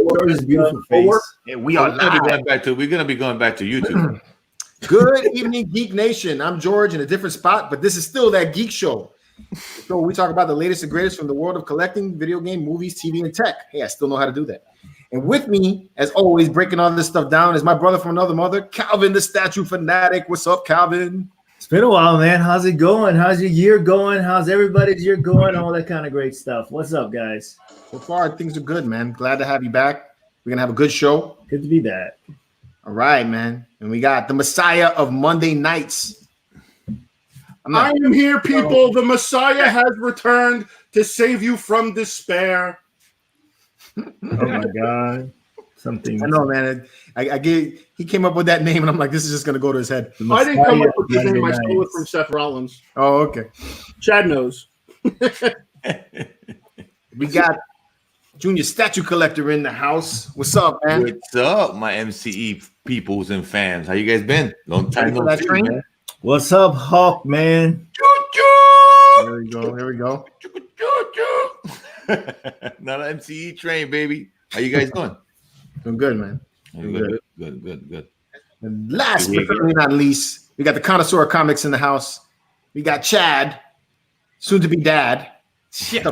George's beautiful face. Yeah, we are We're gonna be going back to YouTube. Good evening, Geek Nation. I'm George in a different spot, but this is still that Geek Show. So we talk about the latest and greatest from the world of collecting, video game, movies, TV, and tech. Hey, I still know how to do that. And with me, as always, breaking all this stuff down is my brother from another mother, Calvin, the statue fanatic. What's up, Calvin? It's been a while, man. How's it going? How's your year going? How's everybody's year going? All that kind of great stuff. What's up, guys? So far, things are good, man. Glad to have you back. We're going to have a good show. Good to be back. All right, man. And we got the Messiah of Monday nights. I am here, people. The Messiah has returned to save you from despair. Oh, my God. Something. I know, man. He came up with that name, and I'm like, this is just going to go to his head. I didn't come up with the name. I stole it from Seth Rollins. Oh, okay. Chad knows. We got Junior Statue Collector in the house. What's up, man? What's up, my MCE peoples and fans? How you guys been? Long time no see, man. What's up, Hawk, man? There we go. There we go. Not an MCE train, baby. How you guys doing? Doing good, man. Good. And last but certainly not least, we got the connoisseur of comics in the house. We got Chad, soon to be dad. Yeah.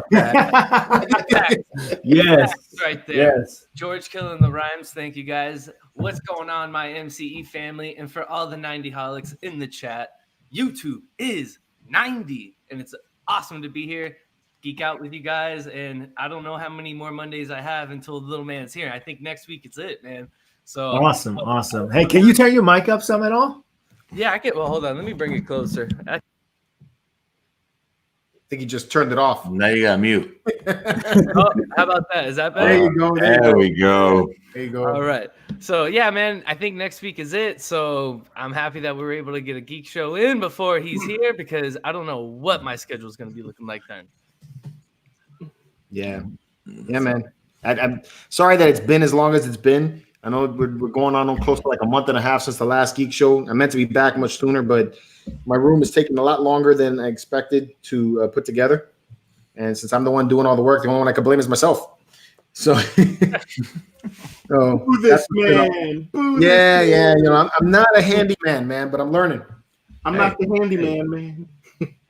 Yes. Right there. Yes. George killing the rhymes. Thank you, guys. What's going on, my MCE family? And for all the 90 holics in the chat, YouTube is 90. And it's awesome to be here, geek out with you guys. And I don't know how many more Mondays I have until the little man's here. I think next week it's it, man. So Awesome. Hey, can you turn your mic up some at all? yeah, I can. Well, hold on. Let me bring it closer. I think he just turned it off. Now you got mute. Oh, how about that? Is that better? There you go. There we go. There you go. All right. So, yeah, man, I think next week is it. So I'm happy that we were able to get a geek show in before he's here because I don't know what my schedule is going to be looking like then. Yeah, man. I'm sorry that it's been as long as it's been. I know we're going on close to like a month and a half since the last geek show. I meant to be back much sooner, but my room is taking a lot longer than I expected to put together. And since I'm the one doing all the work, the only one I can blame is myself. So, Boo this man. Yeah. You know, I'm not a handyman, man, but I'm learning. I'm not the handyman, man.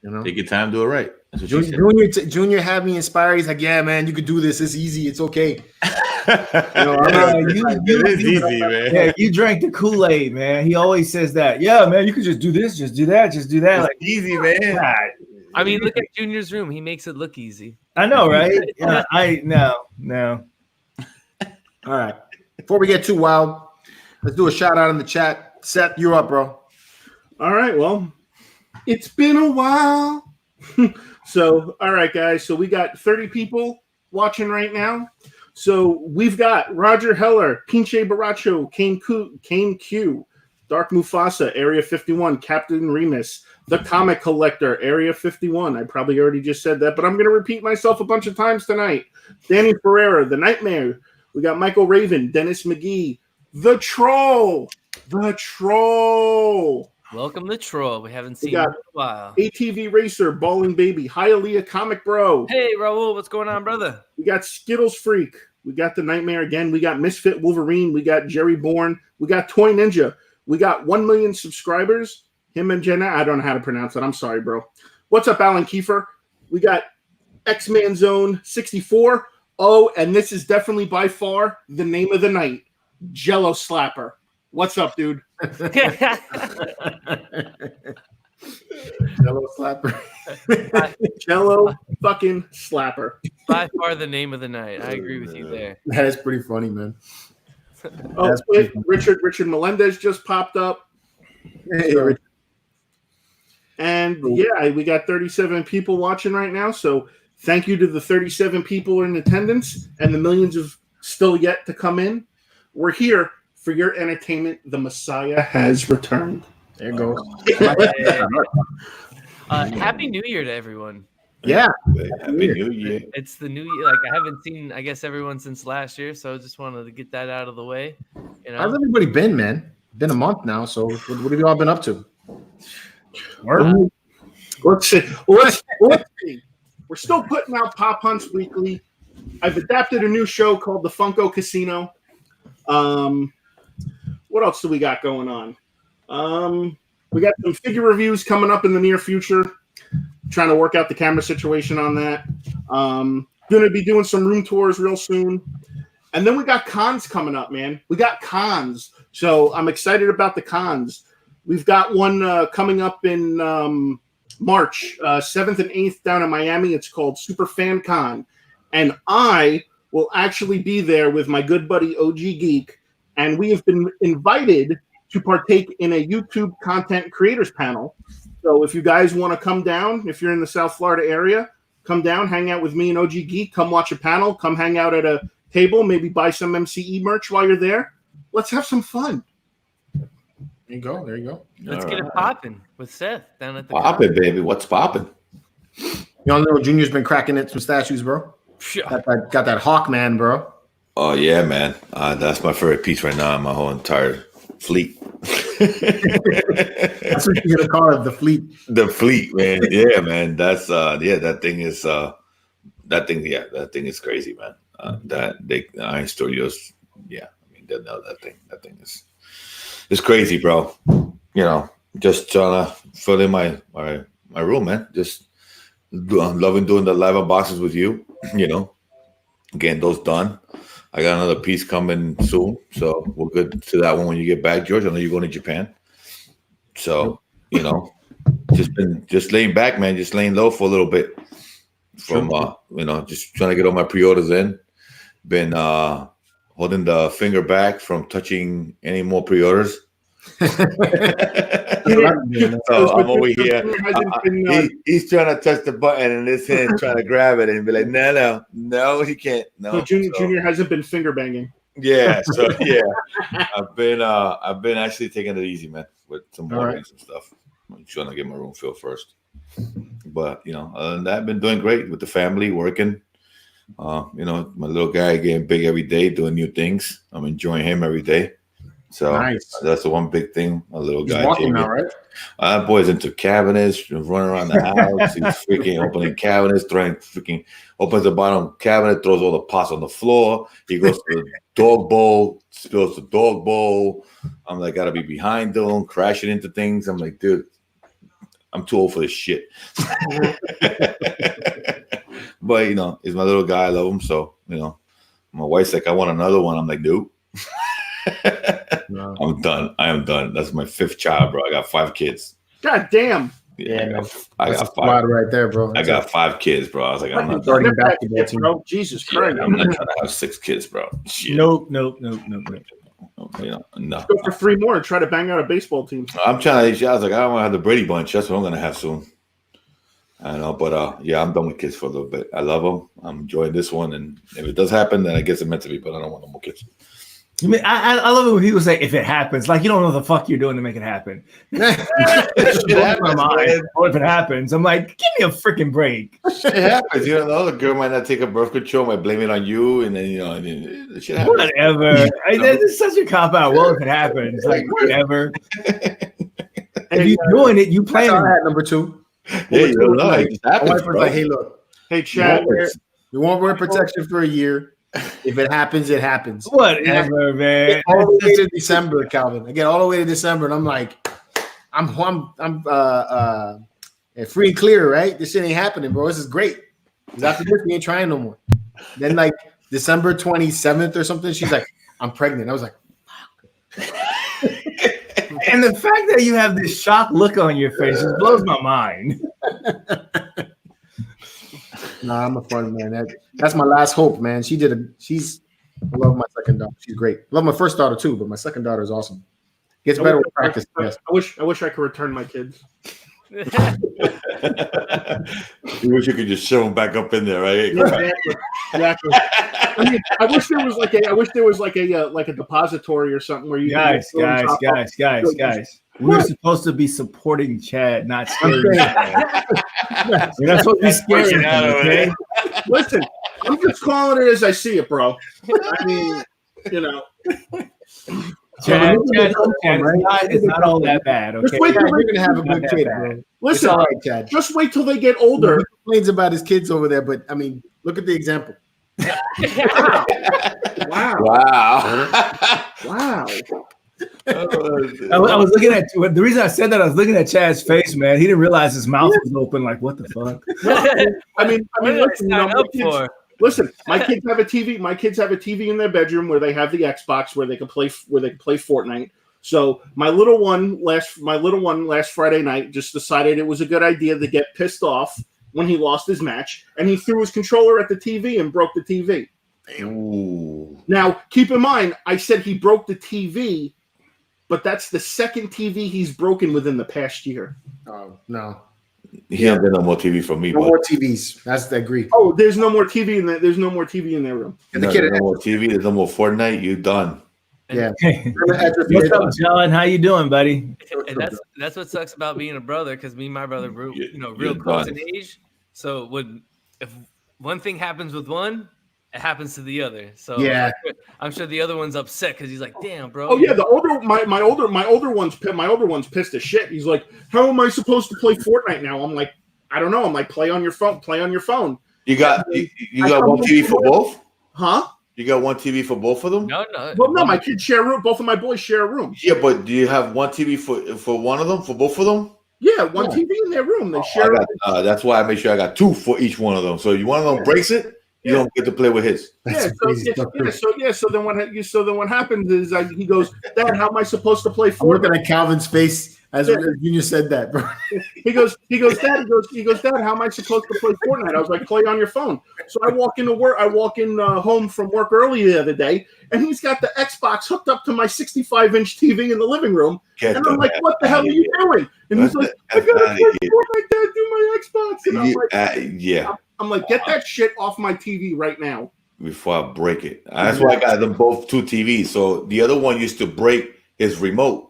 You know, Take your time, do it right. That's what Junior had me inspired. He's like, yeah, man, you could do this. It's easy. It's okay. It is easy, man. Yeah, you drank the Kool-Aid, man. He always says that. Yeah, man, you could just do this, just do that, just do that. It's like easy, man. God. I mean, look at Junior's room. He makes it look easy. I know, right? Yeah, no. All right. Before we get too wild, let's do a shout out in the chat. Seth, you're up, bro. All right, well, it's been a while. So, all right, guys. So we got 30 people watching right now. So we've got Roger Heller, Pinche Baracho, Kane Q, Dark Mufasa, Area 51, Captain Remus, The Comic Collector, Area 51. I probably already just said that, but I'm going to repeat myself a bunch of times tonight. Danny Ferreira, The Nightmare. We got Michael Raven, Dennis McGee, The Troll. Welcome to Troll. We haven't seen him in a while. ATV Racer, Ballin' Baby, Hialeah Comic Bro. Hey, Raul, what's going on, brother? We got Skittles Freak. We got The Nightmare again. We got Misfit Wolverine. We got Jerry Bourne. We got Toy Ninja. We got 1 million subscribers. Him and Jenna. I don't know how to pronounce it. I'm sorry, bro. What's up, Alan Kiefer? We got X-Man Zone 64. Oh, and this is definitely by far the name of the night. Jello Slapper. What's up, dude? Jello Slapper. Jello fucking Slapper. By far the name of the night. I agree with you there. That is pretty funny, man. Oh, Richard Melendez just popped up. Hey, Richard. And yeah, we got 37 people watching right now. So thank you to the 37 people in attendance and the millions of still yet to come in. We're here for your entertainment. The Messiah has returned. There you go. Happy New Year to everyone. Yeah. Happy New Year. It's the new year. Like, I haven't seen, I guess, everyone since last year. So I just wanted to get that out of the way. You know? How's everybody been, man? Been a month now. So what have you all been up to? Let's see. Let's see. We're still putting out Pop Hunts weekly. I've adapted a new show called The Funko Casino. What else do we got going on? We got some figure reviews coming up in the near future. Trying to work out the camera situation on that. Going to be doing some room tours real soon. And then we got cons coming up, man. We got cons. So I'm excited about the cons. We've got one coming up in March, 7th and 8th down in Miami. It's called Super Fan Con. And I will actually be there with my good buddy OG Geek. And we have been invited to partake in a YouTube content creators panel. So if you guys want to come down, if you're in the South Florida area, come down, hang out with me and OG Geek, come watch a panel, come hang out at a table, maybe buy some MCE merch while you're there. Let's have some fun. There you go. There you go. Let's get it popping with Seth down at the Popping, baby. What's popping? Y'all know Junior's been cracking it some statues, bro. Got that Hawkman, bro. Oh yeah, man. That's my favorite piece right now in my whole entire fleet. That's what you're gonna call it, the fleet. The fleet, man. Yeah, man. That's that thing is crazy, man. Iron Studios, yeah. I mean, they know that thing. That thing is crazy, bro. You know, just trying to fill in my room, man. I'm loving doing the live unboxings with you. You know, getting those done. I got another piece coming soon, so we're good to that one when you get back, George. I know you're going to Japan, so you know, just laying back, man, just laying low for a little bit. From you know, just trying to get all my pre-orders in. Been holding the finger back from touching any more pre-orders. So I'm over here. He's trying to touch the button and this hand trying to grab it and be like, no, he can't. No, Junior hasn't been finger banging. Yeah, so yeah, I've been actually taking it easy, man, with some more and stuff. I'm trying to get my room filled first. But you know, other than that, I've been doing great with the family, working. You know, my little guy getting big every day, doing new things. I'm enjoying him every day. So nice. That's the one big thing. A little guy. He's walking now, right? That boy's into cabinets, running around the house. He's freaking opening cabinets, opens the bottom cabinet, throws all the pots on the floor. He goes to the dog bowl, spills the dog bowl. I'm like, gotta be behind him, crashing into things. I'm like, dude, I'm too old for this shit. But you know, he's my little guy. I love him. So you know, my wife's like, I want another one. I'm like, nope. No. I'm done. I am done. That's my 5th child, bro. I got 5 kids. God damn. Yeah, I got 5 right there, bro. I got 5 kids, bro. I was like, I'm not starting back to that, bro. Jesus Christ. I'm not trying to have 6 kids, bro. Shit. Nope. You know, no. Let's go for 3 more and try to bang out a baseball team. I'm trying to. I was like, I don't want to have the Brady Bunch. That's what I'm gonna have soon. I know, but yeah, I'm done with kids for a little bit. I love them. I'm enjoying this one, and if it does happen, then I guess it meant to be. But I don't want no more kids. I mean, I love it when people say if it happens, like you don't know the fuck you're doing to make it happen. Or if it happens, I'm like, give me a freaking break. It happens, you know. The girl might not take a birth control, might blame it on you, and then you know, it shit happens. Whatever. This is such a cop out. Well, if it happens, like whatever. If you're doing it, you plan. I had number 2. Yeah, you know, my wife was like, "Hey, look, hey, Chad, you won't wear protection for a year. If it happens, it happens. Whatever, man. All the way to December, Calvin. I get all the way to December, and I'm like, I'm free and clear, right? This shit ain't happening, bro. This is great. Because after this, we ain't trying no more. Then like December 27th or something, she's like, I'm pregnant. I was like, and the fact that you have this shocked look on your face just blows my mind. Nah, I'm a fun man. That's my last hope, man. I love my second daughter. She's great. I love my first daughter too, but my second daughter is awesome. Gets better with practice. Yes. I wish I could return my kids. You wish you could just shove them back up in there, right? Exactly. I mean, I wish there was like a depository or something where you guys. We're supposed to be supporting Chad, not scaring Chad. You're not supposed to be scaring him, okay? Listen, I'm just calling it as I see it, bro. I mean, you know. Chad, it's not all that bad, okay? Just wait till you're gonna have a good kid, bro. Listen, all right, Chad. Just wait till they get older. He complains about his kids over there, but I mean, look at the example. Wow. Wow. I was looking at the reason I said that I was looking at Chad's face, man. He didn't realize his mouth was open. Like, what the fuck? I mean, listen, sign up for? Listen, my kids have a TV. My kids have a TV in their bedroom where they have the Xbox where they can play Fortnite. So my little one last Friday night just decided it was a good idea to get pissed off when he lost his match, and he threw his controller at the TV and broke the TV. Ooh. Now, keep in mind, I said he broke the TV, but that's the second TV he's broken within the past year. Oh, no. He don't get no more TV from me. No more TVs. That's the agree. Oh, there's no more TV in that. There's no more TV in their room. And the No, kid there's no more TV. There's no more Fortnite. You done. Yeah. What's up, John? How you doing, buddy? And that's what sucks about being a brother, because me and my brother were real close in age. So if one thing happens with one, it happens to the other. So yeah, I'm sure the other one's upset because he's like, "Damn, bro." Oh yeah, my older one's pissed as shit. He's like, "How am I supposed to play Fortnite now?" I'm like, "I don't know." I'm like, "Play on your phone. Play on your phone." You got one TV for both? Huh? You got one TV for both of them? No. Well, no, my kids share a room. Both of my boys share a room. Yeah, but do you have one TV for one of them, for both of them? Yeah, one TV in their room. They share. That's why I make sure I got two for each one of them. So one of them breaks it, you don't get to play with his. So then what happens is he goes, "Dad, how am I supposed to play Fortnite?" I'm looking at Calvin's face as Junior said that, bro. He goes, Dad, how am I supposed to play Fortnite? I was like, "Play on your phone." So I walk home from work early the other day, and he's got the Xbox hooked up to my 65-inch TV in the living room. And I'm like, "What the hell are you doing?" And he's like, "I gotta play Fortnite, Dad, do my Xbox." And I'm like, I'm like, "Get that shit off my TV right now." Before I break it. That's why I got them both two TVs. So the other one used to break his remote.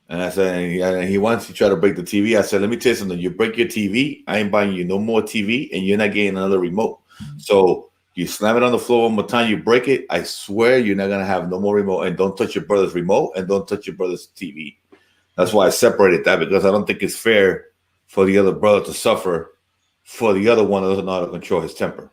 And I said, and he wants to try to break the TV. I said, let me tell you something. You break your TV, I ain't buying you no more TV, and you're not getting another remote. So you slam it on the floor one more time, you break it, I swear you're not going to have no more remote. And don't touch your brother's remote, and don't touch your brother's TV. That's why I separated that, because I don't think it's fair for the other brother to suffer for the other one that doesn't know how to control his temper.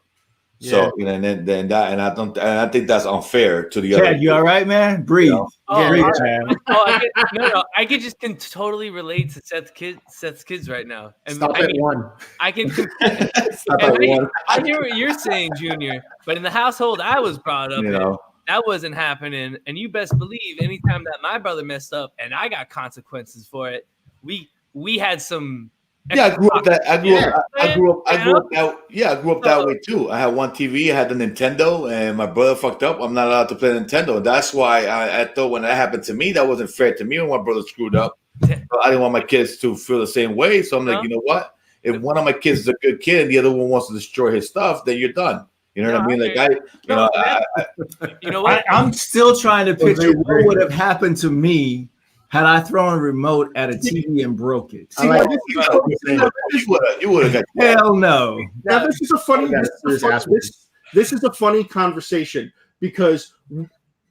So and I think that's unfair to the other. Chad, you all right, man? Breathe. Breathe, Chad. I can totally relate to Seth's kids right now. And Stop at one. I can. Stop at one. I hear what you're saying, Junior. But in the household I was brought up in, that wasn't happening. And you best believe, anytime that my brother messed up and I got consequences for it, we had some. Yeah, I grew up that way too. I had one TV, I had the Nintendo, and my brother fucked up. I'm not allowed to play Nintendo. That's why I thought when that happened to me, that wasn't fair to me when my brother screwed up. But I didn't want my kids to feel the same way. So I'm like, you know what? If one of my kids is a good kid and the other one wants to destroy his stuff, then you're done. You know what I mean? Like you know what? I'm still trying to picture what would have happened to me had I thrown a remote at a TV and broke it. See, you would have got hell no. Now this is a funny conversation, because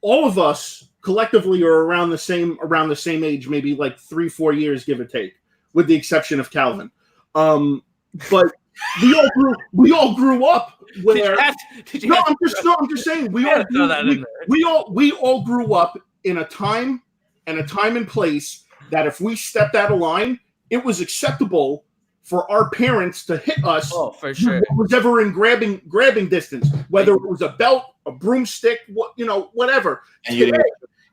all of us collectively are around the same age, maybe like 3-4 years, give or take, with the exception of Calvin. But we all grew up where. I'm just saying we all grew up in a time and place that if we stepped out of line, it was acceptable for our parents to hit us. Oh, for sure. Was ever in grabbing distance, whether it was a belt, a broomstick, whatever. And today,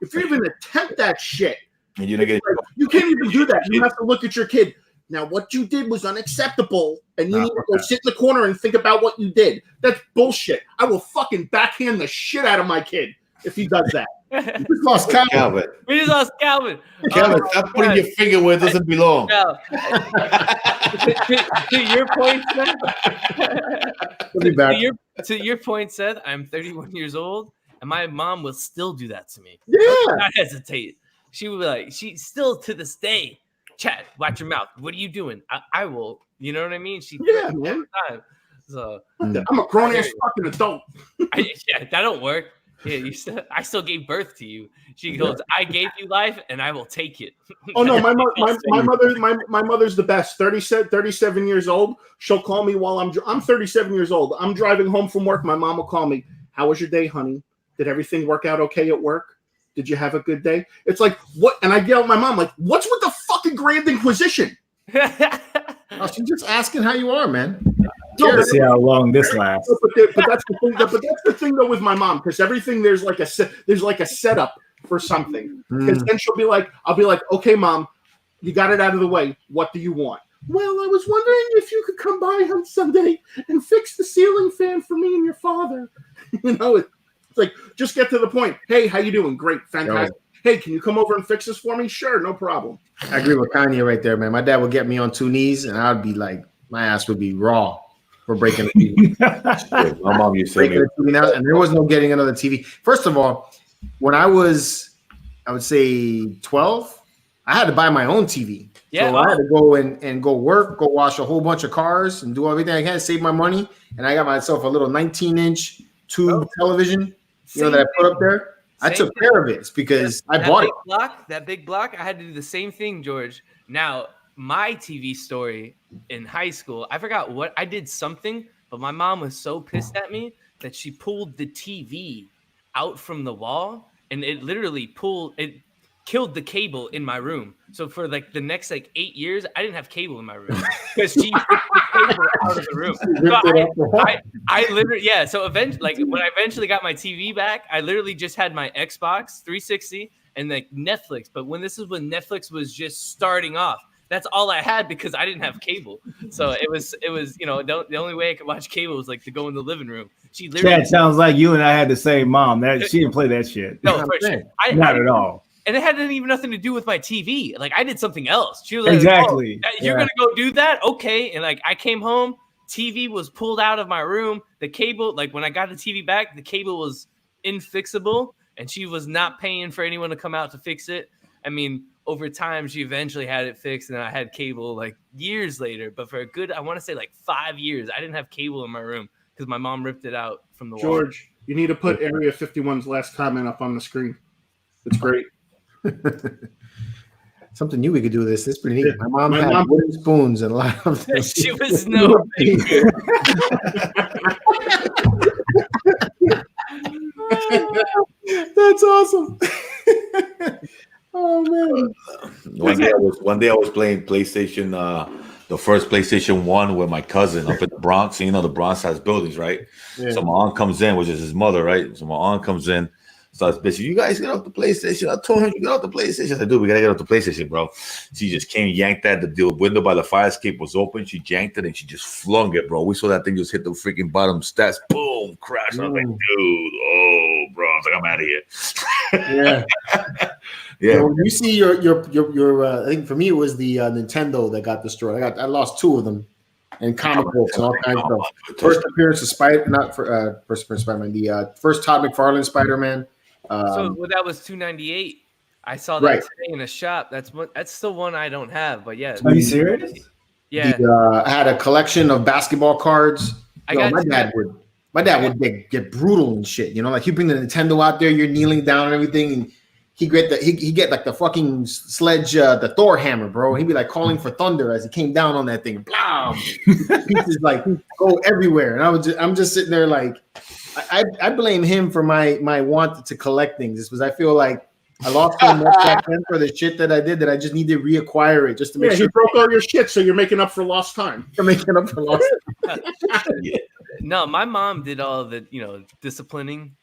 if you even attempt that shit, and you can't even do that. You have to look at your kid. Now, what you did was unacceptable, and you need to go sit in the corner and think about what you did. That's bullshit. I will fucking backhand the shit out of my kid if he does that. We just lost Calvin. We just lost Calvin. Calvin, stop putting your finger where it doesn't belong. To your point, Seth. To your point, Seth, I'm 31 years old, and my mom will still do that to me. Yeah. Not hesitate. She would be like, she still to this day, Chad, watch your mouth. What are you doing? I will. You know what I mean? Man. So I'm a grown ass fucking adult. That don't work. Yeah, I still gave birth to you. She goes, I gave you life, and I will take it. Oh no, my mother's the best. 37 years old. She'll call me while I'm 37 years old. I'm driving home from work. My mom will call me. How was your day, honey? Did everything work out okay at work? Did you have a good day? It's like, what? And I yell at my mom, like, what's with the fucking Grand Inquisition? Oh, she's just asking how you are, man. No, see how long this lasts. But that's the thing. But that's the thing though with my mom, because everything there's like a setup for something. Because then I'll be like, okay, mom, you got it out of the way. What do you want? Well, I was wondering if you could come by on Sunday and fix the ceiling fan for me and your father. It's like, just get to the point. Hey, how you doing? Great, fantastic. Hey, can you come over and fix this for me? Sure, no problem. I agree with Kanye right there, man. My dad would get me on 2 knees, and I'd be like, my ass would be raw for breaking the TV. My mom used to say TV now, and there was no getting another TV. First of all, when I would say 12, I had to buy my own TV. Yeah, so I had to go and go work, go wash a whole bunch of cars, and do everything I can, save my money. And I got myself a little 19-inch tube television, that I put up there. I took care of it because I bought it. That big block, I had to do the same thing, George. Now, my TV story in high school, I forgot what I did something, but my mom was so pissed at me that she pulled the TV out from the wall, and it literally killed the cable in my room. So for like the next 8 years, I didn't have cable in my room because she took the cable out of the room. So I literally, yeah. So eventually, when I eventually got my TV back, I literally just had my Xbox 360 and Netflix. But when Netflix was just starting off, that's all I had because I didn't have cable. So it was the only way I could watch cable was to go in the living room. She literally. That sounds like you and I had the same mom. She didn't play that shit. No, for sure. Not at all. And it had even nothing to do with my TV. I did something else. She was like, exactly. Oh, you're going to go do that? Okay. And I came home, TV was pulled out of my room. The cable, when I got the TV back, the cable was infixable and she was not paying for anyone to come out to fix it. I mean, over time, she eventually had it fixed and I had cable years later. But for a good, I want to say 5 years, I didn't have cable in my room because my mom ripped it out from the wall. George, you need to put Area 51's last comment up on the screen. It's great. Something new we could do this. It's pretty neat. My mom had wooden spoons and a lot of things. She was no bigger. That's awesome. Oh man. One day I was playing PlayStation, the first PlayStation 1 with my cousin up in the Bronx. The Bronx has buildings, right? Yeah. So my aunt comes in, which is his mother, right? So my aunt comes in. Starts bitching, you guys get off the PlayStation. I told him to get off the PlayStation. I said, dude, we gotta get off the PlayStation, bro. She just came, yanked that. The window by the fire escape was open. She yanked it and she just flung it, bro. We saw that thing just hit the freaking bottom steps. Boom, crash. I was like, dude, oh, bro. I was like, I'm out of here. Yeah. Yeah. So when you see your I think for me it was the Nintendo that got destroyed. I lost 2 of them. And comic books and all kinds of stuff. First appearance of Spider-Man, the first Todd McFarlane Spider-Man. So that was $298. I saw that today in a shop. That's still one I don't have, but yeah. Are you serious? Yeah. I had a collection of basketball cards. My dad would get brutal and shit. He'd bring the Nintendo out there, you're kneeling down and everything, and he'd get the fucking sledge, the Thor hammer, bro. He'd be calling for thunder as he came down on that thing. Blah! Pieces go everywhere, and I'm just sitting there I blame him for my want to collect things. It's because I feel like I lost so much back then for the shit that I did that I just need to reacquire it just to make sure. You broke all your shit, so you're making up for lost time. You're making up for lost time. No, my mom did all the disciplining.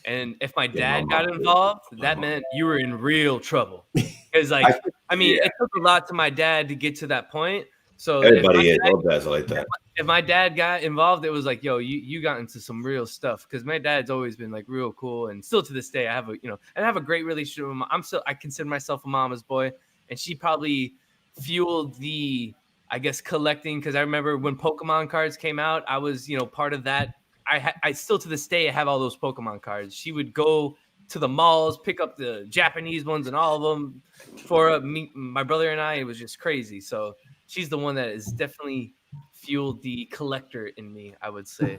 And if my dad got involved, that meant you were in real trouble. Because it took a lot to my dad to get to that point. So everybody all dads are like that. If my dad got involved, it was you got into some real stuff. Because my dad's always been real cool, and still to this day, I have a great relationship with him. I consider myself a mama's boy, and she probably fueled the collecting. Because I remember when Pokemon cards came out, I was part of that. I still to this day have all those Pokemon cards. She would go to the malls, pick up the Japanese ones and all of them for me, my brother and I. It was just crazy. So she's the one that is definitely fueled the collector in me, I would say.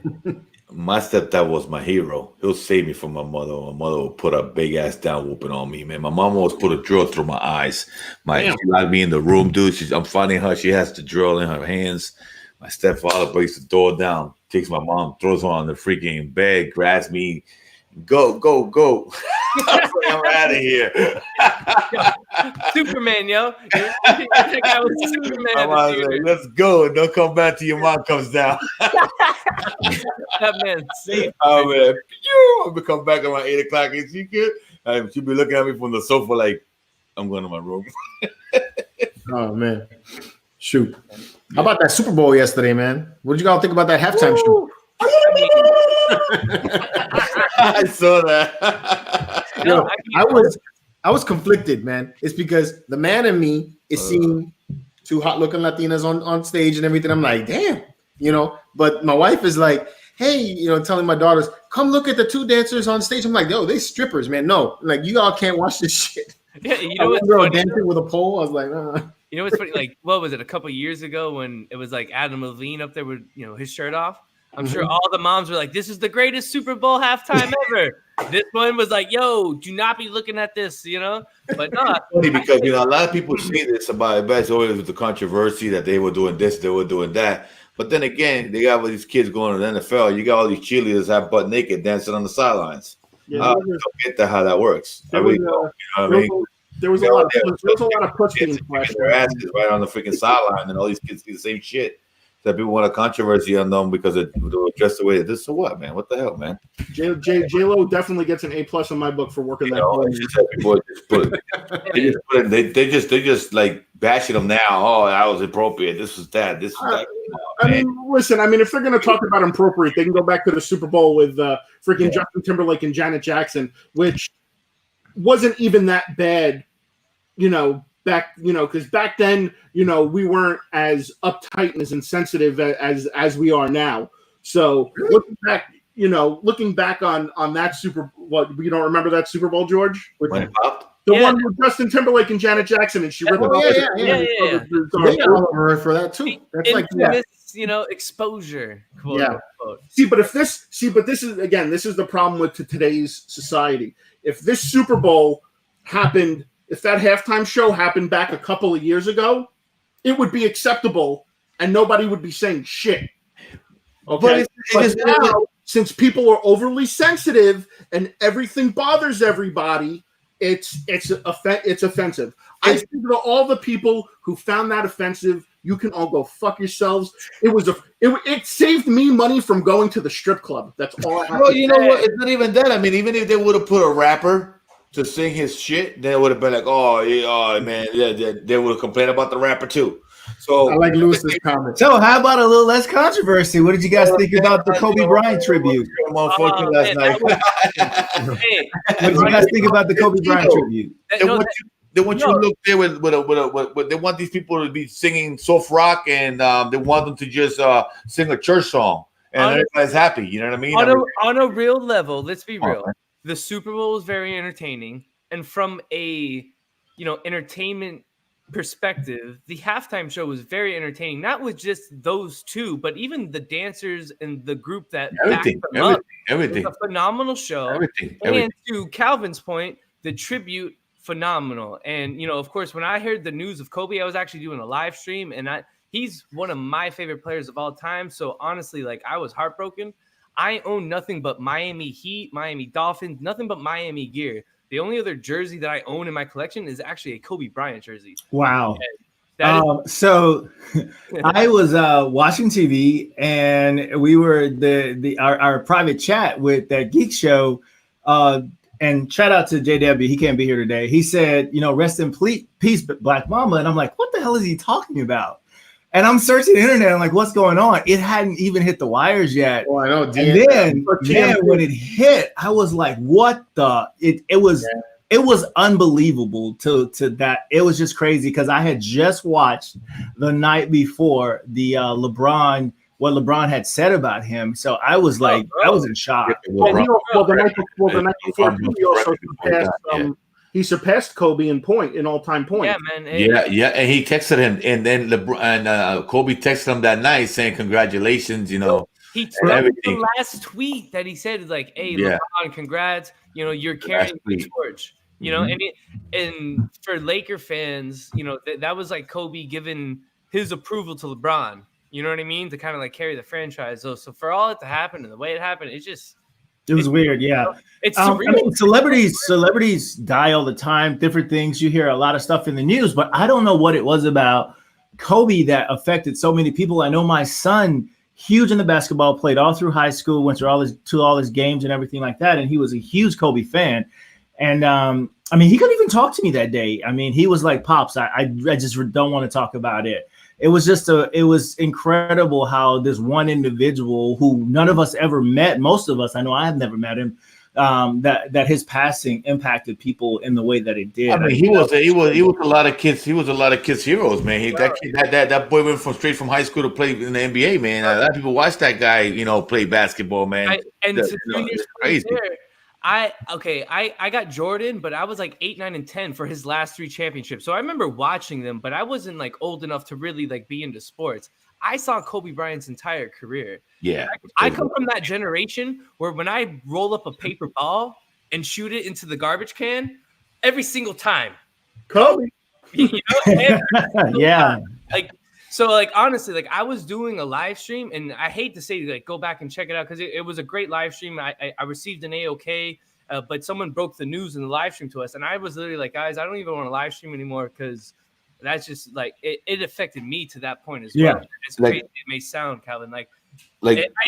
My stepdad was my hero. He'll save me from my mother. My mother would put a big ass down whooping on me, man. My mom always put a drill through my eyes. She locked me in the room, dude. I'm finding her. She has the drill in her hands. My stepfather breaks the door down, takes my mom, throws her on the freaking bed, grabs me. Go. I'm out of here. Superman, yo. That guy was Superman. Like, let's go. Don't come back till your mom comes down. That man safe. Oh, man. I'm going to come back around 8 o'clock. And she'll be looking at me from the sofa like, I'm going to my room. Oh, man. Shoot. How about that Super Bowl yesterday, man? What did you all think about that halftime show? I saw that. Yo, I was conflicted, man. It's because the man in me is seeing two hot-looking Latinas on stage and everything. I'm like, damn, But my wife is like, hey, telling my daughters, come look at the two dancers on stage. I'm like, yo, they strippers, man. No, like you all can't watch this shit. Yeah, what's funny? Dancing with a pole. I was like, You know what's funny? Like, what was it? A couple years ago when it was like Adam Levine up there with his shirt off. I'm sure all the moms were like, this is the greatest Super Bowl halftime ever. This one was like, yo, do not be looking at this, But no. Funny because, a lot of people say this about it, but it's always with the controversy that they were doing this, they were doing that. But then again, they got all these kids going to the NFL. You got all these cheerleaders half butt naked dancing on the sidelines. Yeah, I don't get how that works. I really don't. There was a lot of pushing their asses right on the freaking sideline, and all these kids do the same shit. That people want a controversy on them because they were dressed the way they did. So what, man? What the hell, man? J-Lo definitely gets an A+ in my book for working They just like bashing them now. Oh, that was appropriate. This was that. This was that. Listen. If they're going to talk about appropriate, they can go back to the Super Bowl with freaking Justin Timberlake and Janet Jackson, which wasn't even that bad, because back then, we weren't as uptight and as insensitive as we are now. So looking back on that you don't remember that Super Bowl, George? When it popped? The one with Justin Timberlake and Janet Jackson, and she ripped her for that too. That's like exposure. See, but this is the problem with today's society. If this Super Bowl happened. If that halftime show happened back a couple of years ago, it would be acceptable and nobody would be saying shit. Okay, but now, since people are overly sensitive and everything bothers everybody, it's offensive. I think to all the people who found that offensive, you can all go fuck yourselves. It saved me money from going to the strip club. That's all I have to say. Know what? It's not even that. I mean, even if they would have put a rapper to sing his shit, then it would have been like, man, they would have complained about the rapper too. So I like Lewis's comment. So how about a little less controversy? What did you guys think about the Kobe Bryant tribute? Last night. What did you guys think about the Kobe Bryant tribute? They want you to look there with they want these people to be singing soft rock, and they want them to just sing a church song, and everybody's happy. You know what I mean? On a real level, let's be real. The Super Bowl was very entertaining, and from a entertainment perspective, the halftime show was very entertaining. Not with just those two, but even the dancers and the group that everything. It was a phenomenal show. Everything. And to Calvin's point, the tribute phenomenal. And of course, when I heard the news of Kobe, I was actually doing a live stream, and he's one of my favorite players of all time. So honestly, I was heartbroken. I own nothing but Miami Heat, Miami Dolphins, nothing but Miami gear. The only other jersey that I own in my collection is actually a Kobe Bryant jersey. Wow. So I was watching TV, and we were our private chat with that Geek show. And shout out to JW. He can't be here today. He said, rest in peace, Black Mamba. And I'm like, what the hell is he talking about? And I'm searching the internet. I'm like, what's going on? It hadn't even hit the wires yet. Oh, I know. And then, when it hit, I was like, what the? It was unbelievable to that. It was just crazy because I had just watched the night before the what LeBron had said about him. So I was like, I was in shock. The night before, he also surpassed He surpassed Kobe in all-time points. Yeah, man. Hey. Yeah, and he texted him, and then Kobe texted him that night saying congratulations, He everything. the last tweet that he said is like, "Hey, Yeah. LeBron, congrats! You're carrying the torch." And for Laker fans, that was like Kobe giving his approval to LeBron. You know what I mean? To kind of like carry the franchise. So for all it to happen and the way it happened, it was weird. Yeah. It's celebrities die all the time, different things. You hear a lot of stuff in the news, but I don't know what it was about Kobe that affected so many people. I know my son, huge into basketball, played all through high school, went to all his games and everything like that. And he was a huge Kobe fan. And he couldn't even talk to me that day. He was like, "Pops, I just don't want to talk about it." It was incredible how this one individual who none of us ever met, most of us, I know I have never met him, that his passing impacted people in the way that it did. He was a lot of kids. He was a lot of kids' heroes, man. That boy went straight from high school to play in the NBA, man. A lot of people watch that guy, play basketball, man. It's crazy. I got Jordan, but I was like 8, 9, and 10 for his last 3 championships. So I remember watching them, but I wasn't like old enough to really like be into sports. I saw Kobe Bryant's entire career. Yeah. I come from that generation where when I roll up a paper ball and shoot it into the garbage can, every single time, Kobe. Yeah. So, honestly, I was doing a live stream, and I hate to say, go back and check it out because it was a great live stream. I received an A-OK, but someone broke the news in the live stream to us, and I was literally like, guys, I don't even want to live stream anymore because that's just, it affected me to that point as well. As crazy as it may sound, Calvin. I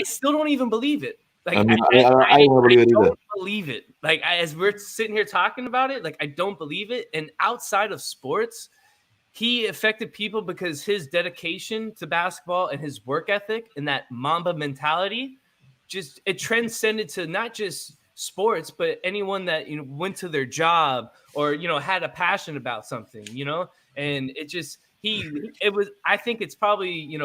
still don't even believe it. I don't believe it. As we're sitting here talking about it, I don't believe it. And outside of sports, he affected people because his dedication to basketball and his work ethic and that Mamba mentality, it transcended to not just sports, but anyone that went to their job or had a passion about something, and I think it's probably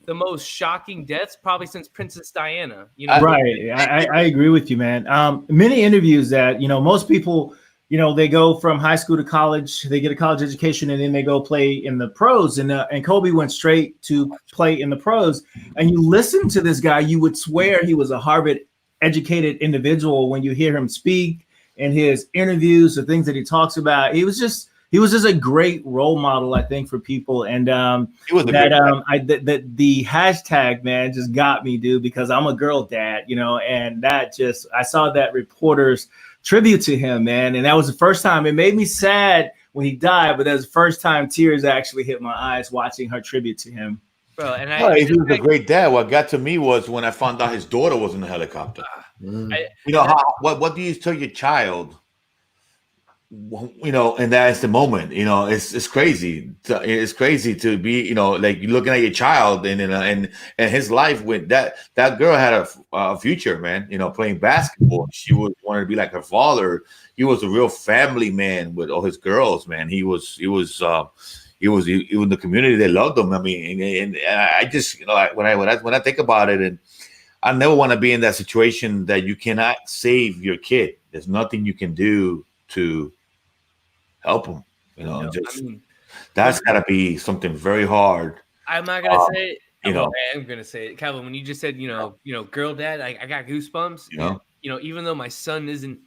the most shocking deaths probably since Princess Diana. Right, I agree with you, man. Many interviews that most people. They go from high school to college, they get a college education, and then they go play in the pros. And Kobe went straight to play in the pros. And you listen to this guy, you would swear he was a Harvard-educated individual when you hear him speak in his interviews, the things that he talks about. He was just a great role model, I think, for people. And the hashtag, man, just got me, dude, because I'm a girl dad, and I saw that reporter's tribute to him, man. And that was the first time. It made me sad when he died, but that was the first time tears actually hit my eyes watching her tribute to him. Bro, and he was a great dad. What got to me was when I found out his daughter was in the helicopter. What do you tell your child? And that's the moment. It's crazy. It's crazy to be, you're looking at your child and his life with that girl had a future, man. Playing basketball. She wanted to be like her father. He was a real family man with all his girls, man. He was in the community. They loved him. And I just, when I think about it, and I never want to be in that situation that you cannot save your kid. There's nothing you can do to help them, that's got to be something very hard. I'm not gonna say it. I'm gonna say it, Calvin. When you just said, girl dad, I got goosebumps. Even though my son isn't,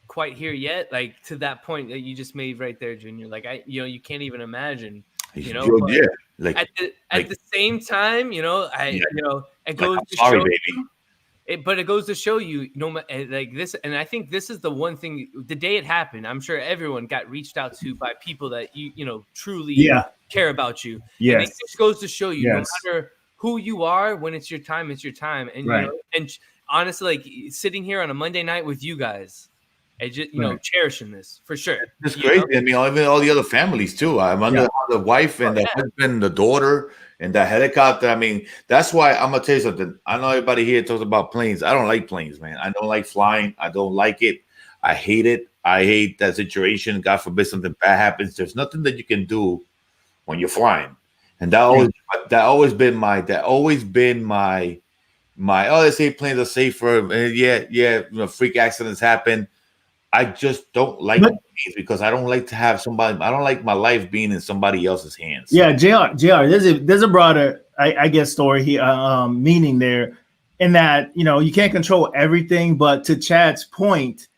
quite here yet, to that point that you just made right there, Junior. You can't even imagine. At the same time, it goes to show. Baby. But it goes to show you, this, and I think this is the one thing. The day it happened, I'm sure everyone got reached out to by people that truly care about you. Yes. And it just goes to show you, no matter who you are, when it's your time, it's your time. And and honestly, sitting here on a Monday night with you guys, I just cherishing this for sure. It's crazy. Even all the other families too. I'm under the wife and the husband, the daughter. And that helicopter, that's why I'm gonna tell you something. I know everybody here talks about planes. I don't like planes, man. I don't like flying. I don't like it. I hate it. I hate that situation. God forbid something bad happens. There's nothing that you can do when you're flying. And that always been my they say planes are safer. Freak accidents happen. I just don't like movies because I don't like to have somebody. I don't like my life being in somebody else's hands. Yeah, Jr. There's a broader, I guess, story here, meaning there, in that you can't control everything. But to Chad's point,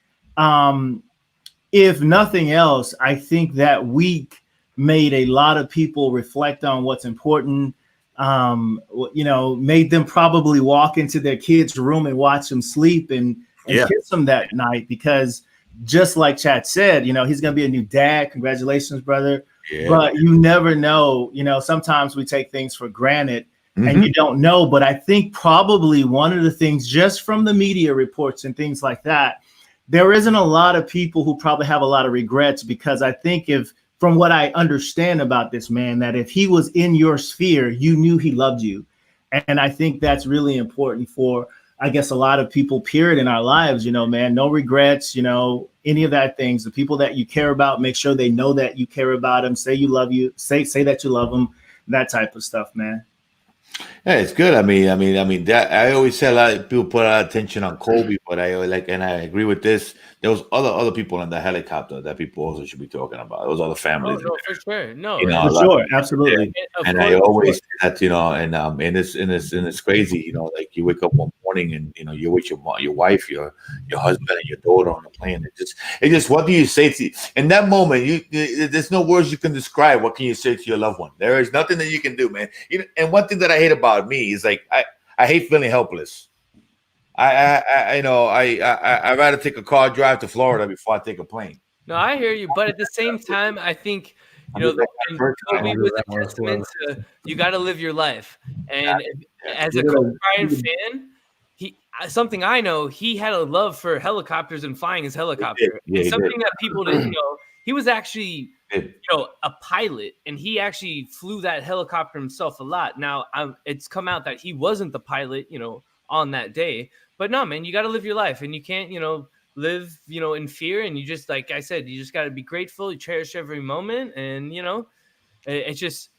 if nothing else, I think that week made a lot of people reflect on what's important. Made them probably walk into their kid's room and watch them sleep and kiss them that night, because just like Chad said, he's going to be a new dad. Congratulations, brother. Yeah. But you never know. Sometimes we take things for granted and you don't know. But I think probably one of the things, just from the media reports and things like that, there isn't a lot of people who probably have a lot of regrets, because I think from what I understand about this man, that if he was in your sphere, you knew he loved you. And I think that's really important for, I guess, a lot of people, period, in our lives, man, no regrets, any of that things. The people that you care about, make sure they know that you care about them. Say you love you, say that you love them, that type of stuff, man. Yeah, it's good. I mean that I always say a lot of people put a lot of attention on Kobe, but I agree with this. There was other people in the helicopter that people also should be talking about. Those other families. Oh, no, for sure. No, for sure, absolutely. And I always say that, and it's crazy, like you wake up one morning and you're with your wife, your husband, and your daughter on the plane. It just what do you say to in that moment? There's no words you can describe. What can you say to your loved one? There is nothing that you can do, man. And one thing that I hate about me is like I hate feeling helpless. I'd rather take a car drive to Florida before I take a plane. No, I hear you, but at the same time, I think Kobe was a testament to you got to live your life. And as a Kobe Bryant fan, something I know, he had a love for helicopters and flying his helicopter. And something that people didn't know, he was actually a pilot, and he actually flew that helicopter himself a lot. Now, it's come out that he wasn't the pilot, on that day. But no, man, you got to live your life, and you can't, live, in fear. And you just, like I said, you just got to be grateful. You cherish every moment, and it's just.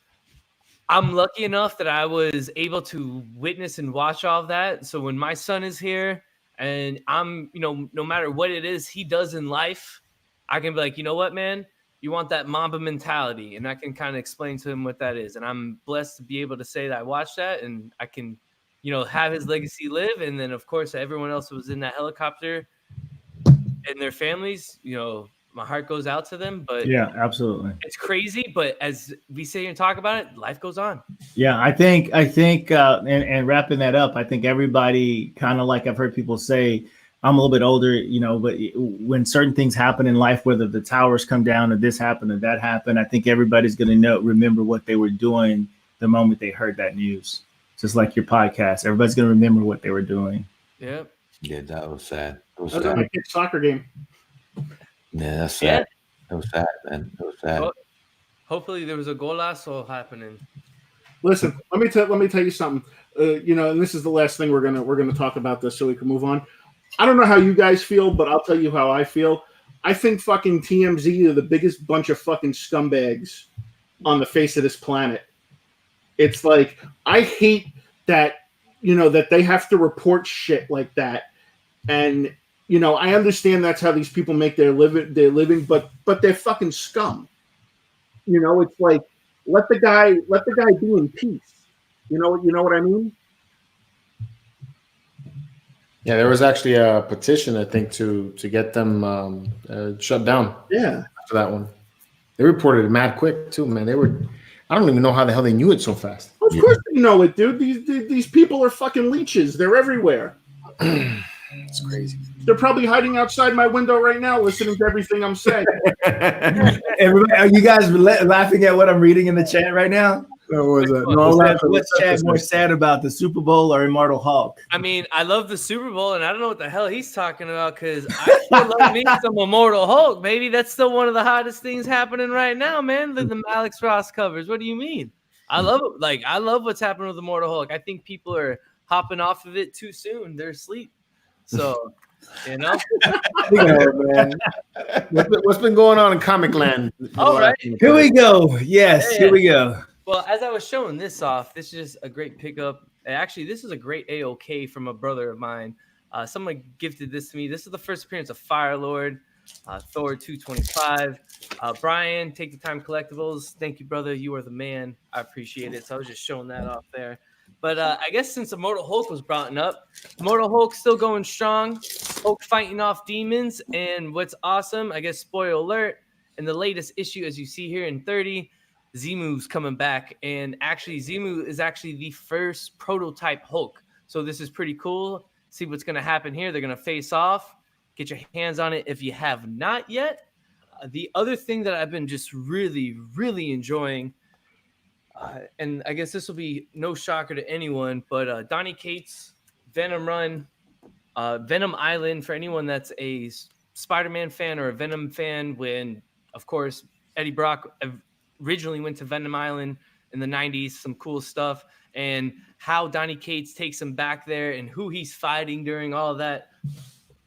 I'm lucky enough that I was able to witness and watch all of that. So when my son is here, and I'm, no matter what it is he does in life, I can be like, you know what, man, you want that Mamba mentality, and I can kind of explain to him what that is. And I'm blessed to be able to say that I watched that, and I can, have his legacy live. And then, of course, everyone else who was in that helicopter and their families, my heart goes out to them. But yeah, absolutely, it's crazy. But as we sit here and talk about it, life goes on. Yeah, I think, and wrapping that up, I think everybody, kind of like I've heard people say, I'm a little bit older, but when certain things happen in life, whether the towers come down or this happened or that happened, I think everybody's going to remember what they were doing the moment they heard that news. Just like your podcast, everybody's going to remember what they were doing. Yeah. Yeah, that was sad. That was on my kid's soccer game. Yeah, that's sad. Yeah. That was sad, man. That was sad. Well, hopefully there was a golazo happening. Listen, let me tell you something. And this is the last thing we're gonna talk about this, so we can move on. I don't know how you guys feel, but I'll tell you how I feel. I think fucking TMZ are the biggest bunch of fucking scumbags on the face of this planet. It's like, I hate that, that they have to report shit like that. And, I understand that's how these people make their living, but they're fucking scum. It's like, let the guy be in peace. You know what I mean? Yeah, there was actually a petition, I think, to get them shut down. Yeah, after that one, they reported it mad quick too, man. I don't even know how the hell they knew it so fast. Of course they know it, dude. These people are fucking leeches. They're everywhere. It's crazy. They're probably hiding outside my window right now, listening to everything I'm saying. Everybody, are you guys laughing at what I'm reading in the chat right now? What's Chad more sad about, the Super Bowl or Immortal Hulk? I mean, I love the Super Bowl, and I don't know what the hell he's talking about, because I still love me some Immortal Hulk. Maybe that's still one of the hottest things happening right now, man. The Alex Ross covers. What do you mean? I love it. I love what's happening with Immortal Hulk. I think people are hopping off of it too soon. They're asleep. So, man. What's been going on in Comic Land? All right. Here we go. Yes, here we go. Well, as I was showing this off, this is just a great pickup. Actually, this is a great AOK from a brother of mine. Someone gifted this to me. This is the first appearance of Firelord. Thor 225. Brian, Take the Time Collectibles. Thank you, brother. You are the man. I appreciate it. So I was just showing that off there. But I guess since Immortal Hulk was brought up, Immortal Hulk still going strong. Hulk fighting off demons. And what's awesome, I guess, spoiler alert, in the latest issue, as you see here in 30, Zemu's coming back. And actually, Zemu is actually the first prototype Hulk. So this is pretty cool. See what's going to happen here. They're going to face off. Get your hands on it if you have not yet. The other thing that I've been just really, really enjoying, and I guess this will be no shocker to anyone, but Donny Cates' Venom run, Venom Island, for anyone that's a Spider-Man fan or a Venom fan, when, of course, Eddie Brock originally went to Venom Island in the 90s, some cool stuff, and how Donny Cates takes him back there and who he's fighting during all of that.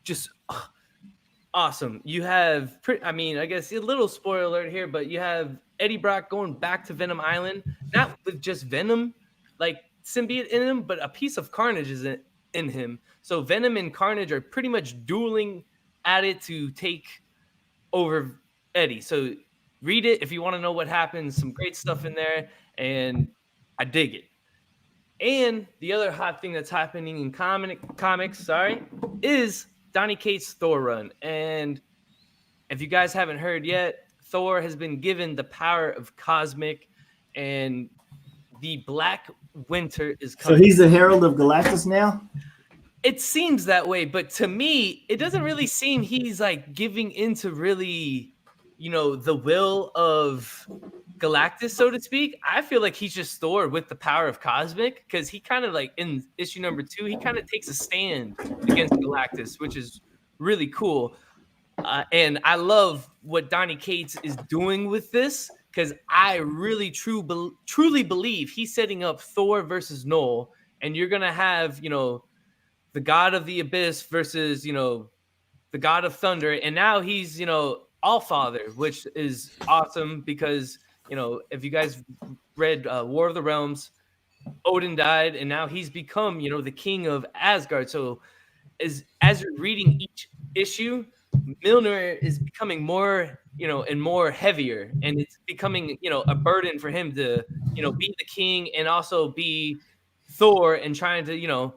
Just awesome. You have, I guess a little spoiler alert here, but you have Eddie Brock going back to Venom Island, not with just Venom, like symbiote in him, but a piece of Carnage is in him. So Venom and Carnage are pretty much dueling at it to take over Eddie. So read it if you want to know what happens. Some great stuff in there, and I dig it. And the other hot thing that's happening in comics, is Donny Cates' Thor run. And if you guys haven't heard yet, Thor has been given the power of cosmic, and the Black Winter is coming. So he's the Herald of Galactus now? It seems that way, but to me, it doesn't really seem he's like giving into really, the will of Galactus, so to speak. I feel like he's just Thor with the power of cosmic, because he kind of like in issue number 2, he kind of takes a stand against Galactus, which is really cool. And I love what Donny Cates is doing with this, because I really truly believe he's setting up Thor versus Null, and you're gonna have the God of the Abyss versus the God of Thunder, and now he's Allfather, which is awesome because if you guys read War of the Realms, Odin died, and now he's become the king of Asgard. So as you're reading each issue, Mjolnir is becoming more and more heavier, and it's becoming a burden for him to be the king and also be Thor and trying to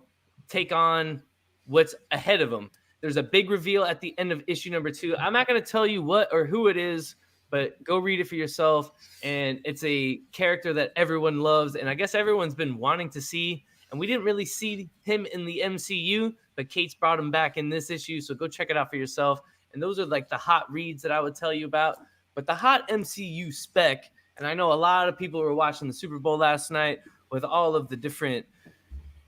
take on what's ahead of him. There's a big reveal at the end of issue number 2. I'm not going to tell you what or who it is, but go read it for yourself. And it's a character that everyone loves, and I guess everyone's been wanting to see. And we didn't really see him in the MCU, but Cates brought him back in this issue, so go check it out for yourself. And those are like the hot reads that I would tell you about. But the hot MCU spec, and I know a lot of people were watching the Super Bowl last night with all of the different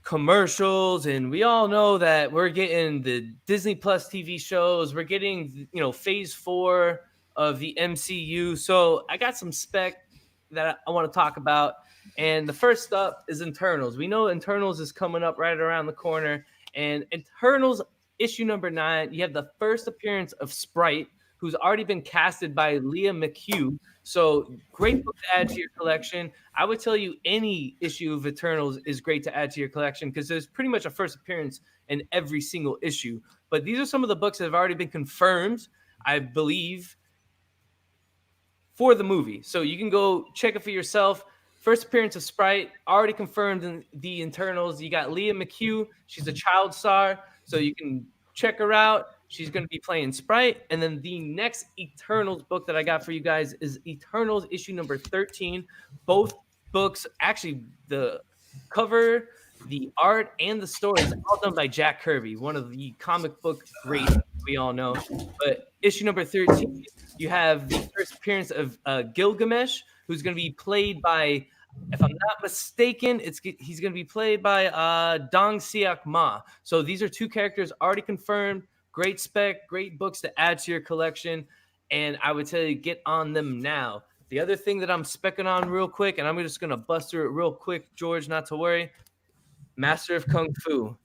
commercials, and we all know that we're getting the Disney Plus TV shows. We're getting phase 4 of the MCU. So I got some spec that I want to talk about, and the first up is Eternals. We know Eternals is coming up right around the corner, and Eternals issue number 9, you have the first appearance of Sprite, who's already been casted by Leah McHugh. So great book to add to your collection. I would tell you any issue of Eternals is great to add to your collection, because there's pretty much a first appearance in every single issue. But these are some of the books that have already been confirmed, I believe, for the movie. So you can go check it for yourself. First appearance of Sprite, already confirmed in the Eternals. You got Leah McHugh. She's a child star, so you can check her out. She's going to be playing Sprite. And then the next Eternals book that I got for you guys is Eternals issue number 13. Both books, actually, the cover, the art, and the stories, all done by Jack Kirby, one of the comic book greats we all know. But issue number 13, you have the first appearance of Gilgamesh, who's going to be played by, if I'm not mistaken, he's going to be played by Dong Siak Ma. So these are 2 characters already confirmed. Great spec, great books to add to your collection, and I would tell you, get on them now. The other thing that I'm specking on real quick, and I'm just going to bust through it real quick, George, not to worry, Master of Kung Fu.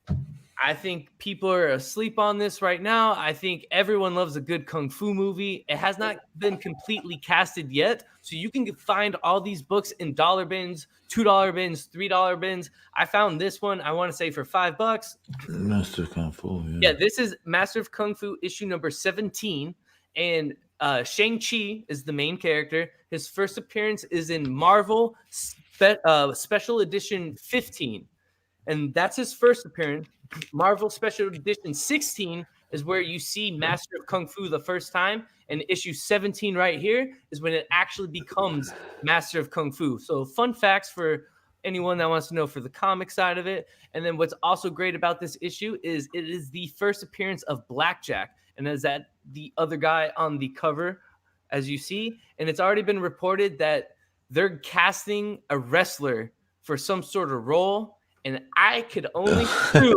I think people are asleep on this right now. I think everyone loves a good Kung Fu movie. It has not been completely casted yet, so you can find all these books in dollar bins, $2 bins, $3 bins. I found this one, I want to say, for $5. Master of Kung Fu, Yeah, this is Master of Kung Fu issue number 17, And Shang-Chi is the main character. His first appearance is in Marvel Special Edition 15. And that's his first appearance. Marvel Special Edition 16 is where you see Master of Kung Fu the first time. And issue 17 right here is when it actually becomes Master of Kung Fu. So fun facts for anyone that wants to know for the comic side of it. And then what's also great about this issue is it is the first appearance of Blackjack. And is that the other guy on the cover, as you see? And it's already been reported that they're casting a wrestler for some sort of role. And I could only assume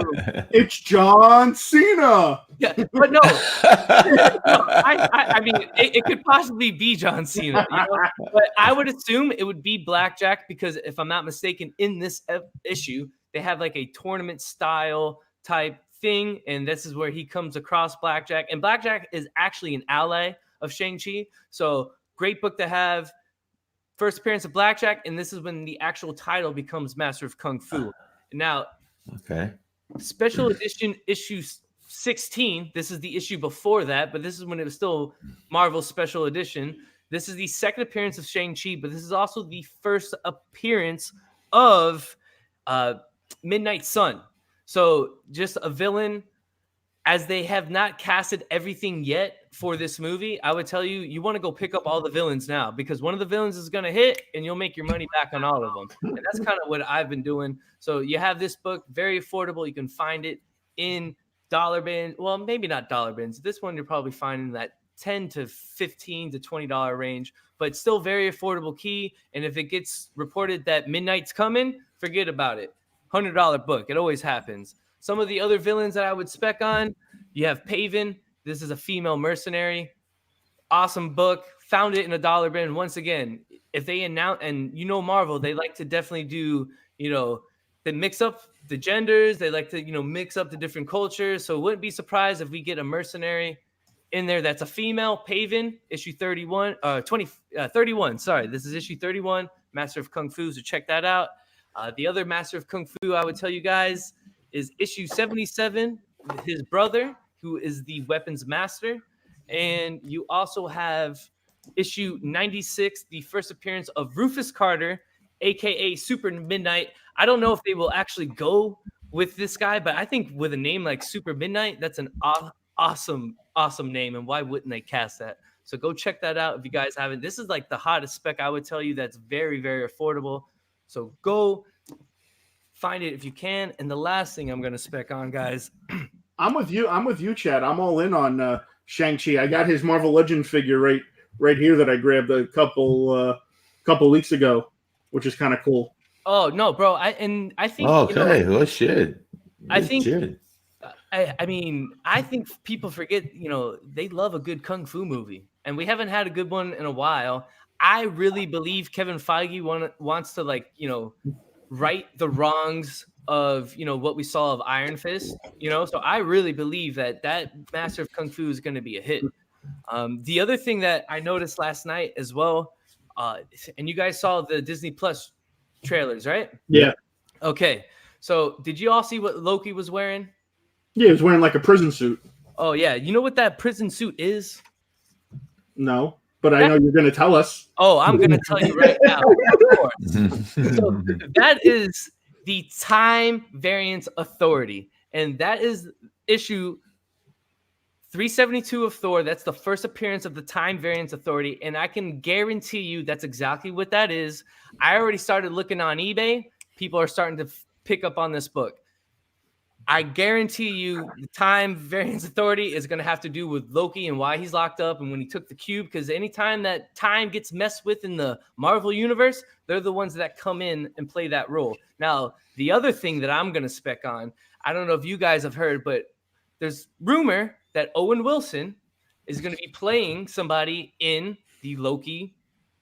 it's John Cena. Yeah, but no, I mean, it could possibly be John Cena, you know? But I would assume it would be Blackjack because if I'm not mistaken, in this issue, they have like a tournament style type thing. And this is where he comes across Blackjack. And Blackjack is actually an ally of Shang-Chi. So great book to have. First appearance of Blackjack. And this is when the actual title becomes Master of Kung Fu. Now, okay. Special edition issue 16. This is the issue before that, but this is when it was still Marvel Special Edition. This is the second appearance of Shang-Chi, but this is also the first appearance of Midnight Sun. So just a villain, as they have not casted everything yet for this movie. I would tell you, you want to go pick up all the villains now because one of the villains is going to hit and you'll make your money back on all of them. And that's kind of what I've been doing. So you have this book, very affordable. You can find it in dollar bins. Well, maybe not dollar bins. This one you're probably finding that $10 to $15 to $20 range, but still very affordable key. And if it gets reported that Midnight's coming, forget about it. $100 book. It always happens. Some of the other villains that I would spec on, you have Paven. This is a female mercenary. Awesome book. Found it in a dollar bin. Once again, if they announce, and you know Marvel, they like to definitely do, they mix up the genders. They like to, mix up the different cultures. So wouldn't be surprised if we get a mercenary in there that's a female. Paven, issue 31. Sorry, this is issue 31, Master of Kung Fu. So check that out. The other Master of Kung Fu I would tell you guys is issue 77, his brother, who is the weapons master. And you also have issue 96, the first appearance of Rufus Carter, a.k.a. Super Midnight. I don't know if they will actually go with this guy, but I think with a name like Super Midnight, that's an awesome name. And why wouldn't they cast that? So go check that out if you guys haven't. This is like the hottest spec I would tell you that's very, very affordable. So go find it if you can. And the last thing I'm going to spec on, guys. I'm with you, Chad. I'm all in on Shang-Chi. I got his Marvel Legend figure right here that I grabbed a couple weeks ago, which is kind of cool. Oh no, bro! I think. Okay, well, shit. I think. I mean, I think people forget. They love a good kung fu movie, and we haven't had a good one in a while. I really believe Kevin Feige wants to right the wrongs of what we saw of Iron Fist. So I really believe that Master of Kung Fu is going to be a hit. The other thing that I noticed last night as well, and you guys saw the Disney Plus trailers, right? Yeah. Okay. So did you all see what Loki was wearing? Yeah, he was wearing like a prison suit. Oh yeah. You know what that prison suit is? No, but I know you're going to tell us. Oh, I'm going to tell you right now. Of course. So that is the Time Variance Authority, and that is issue 372 of Thor. That's the first appearance of the Time Variance Authority, and I can guarantee you that's exactly what that is. I already started looking on eBay. People are starting to pick up on this book. I guarantee you the Time Variance Authority is going to have to do with Loki and why he's locked up and when he took the cube, because anytime that time gets messed with in the Marvel universe, they're the ones that come in and play that role. Now, the other thing that I'm going to spec on, I don't know if you guys have heard, but there's rumor that Owen Wilson is going to be playing somebody in the Loki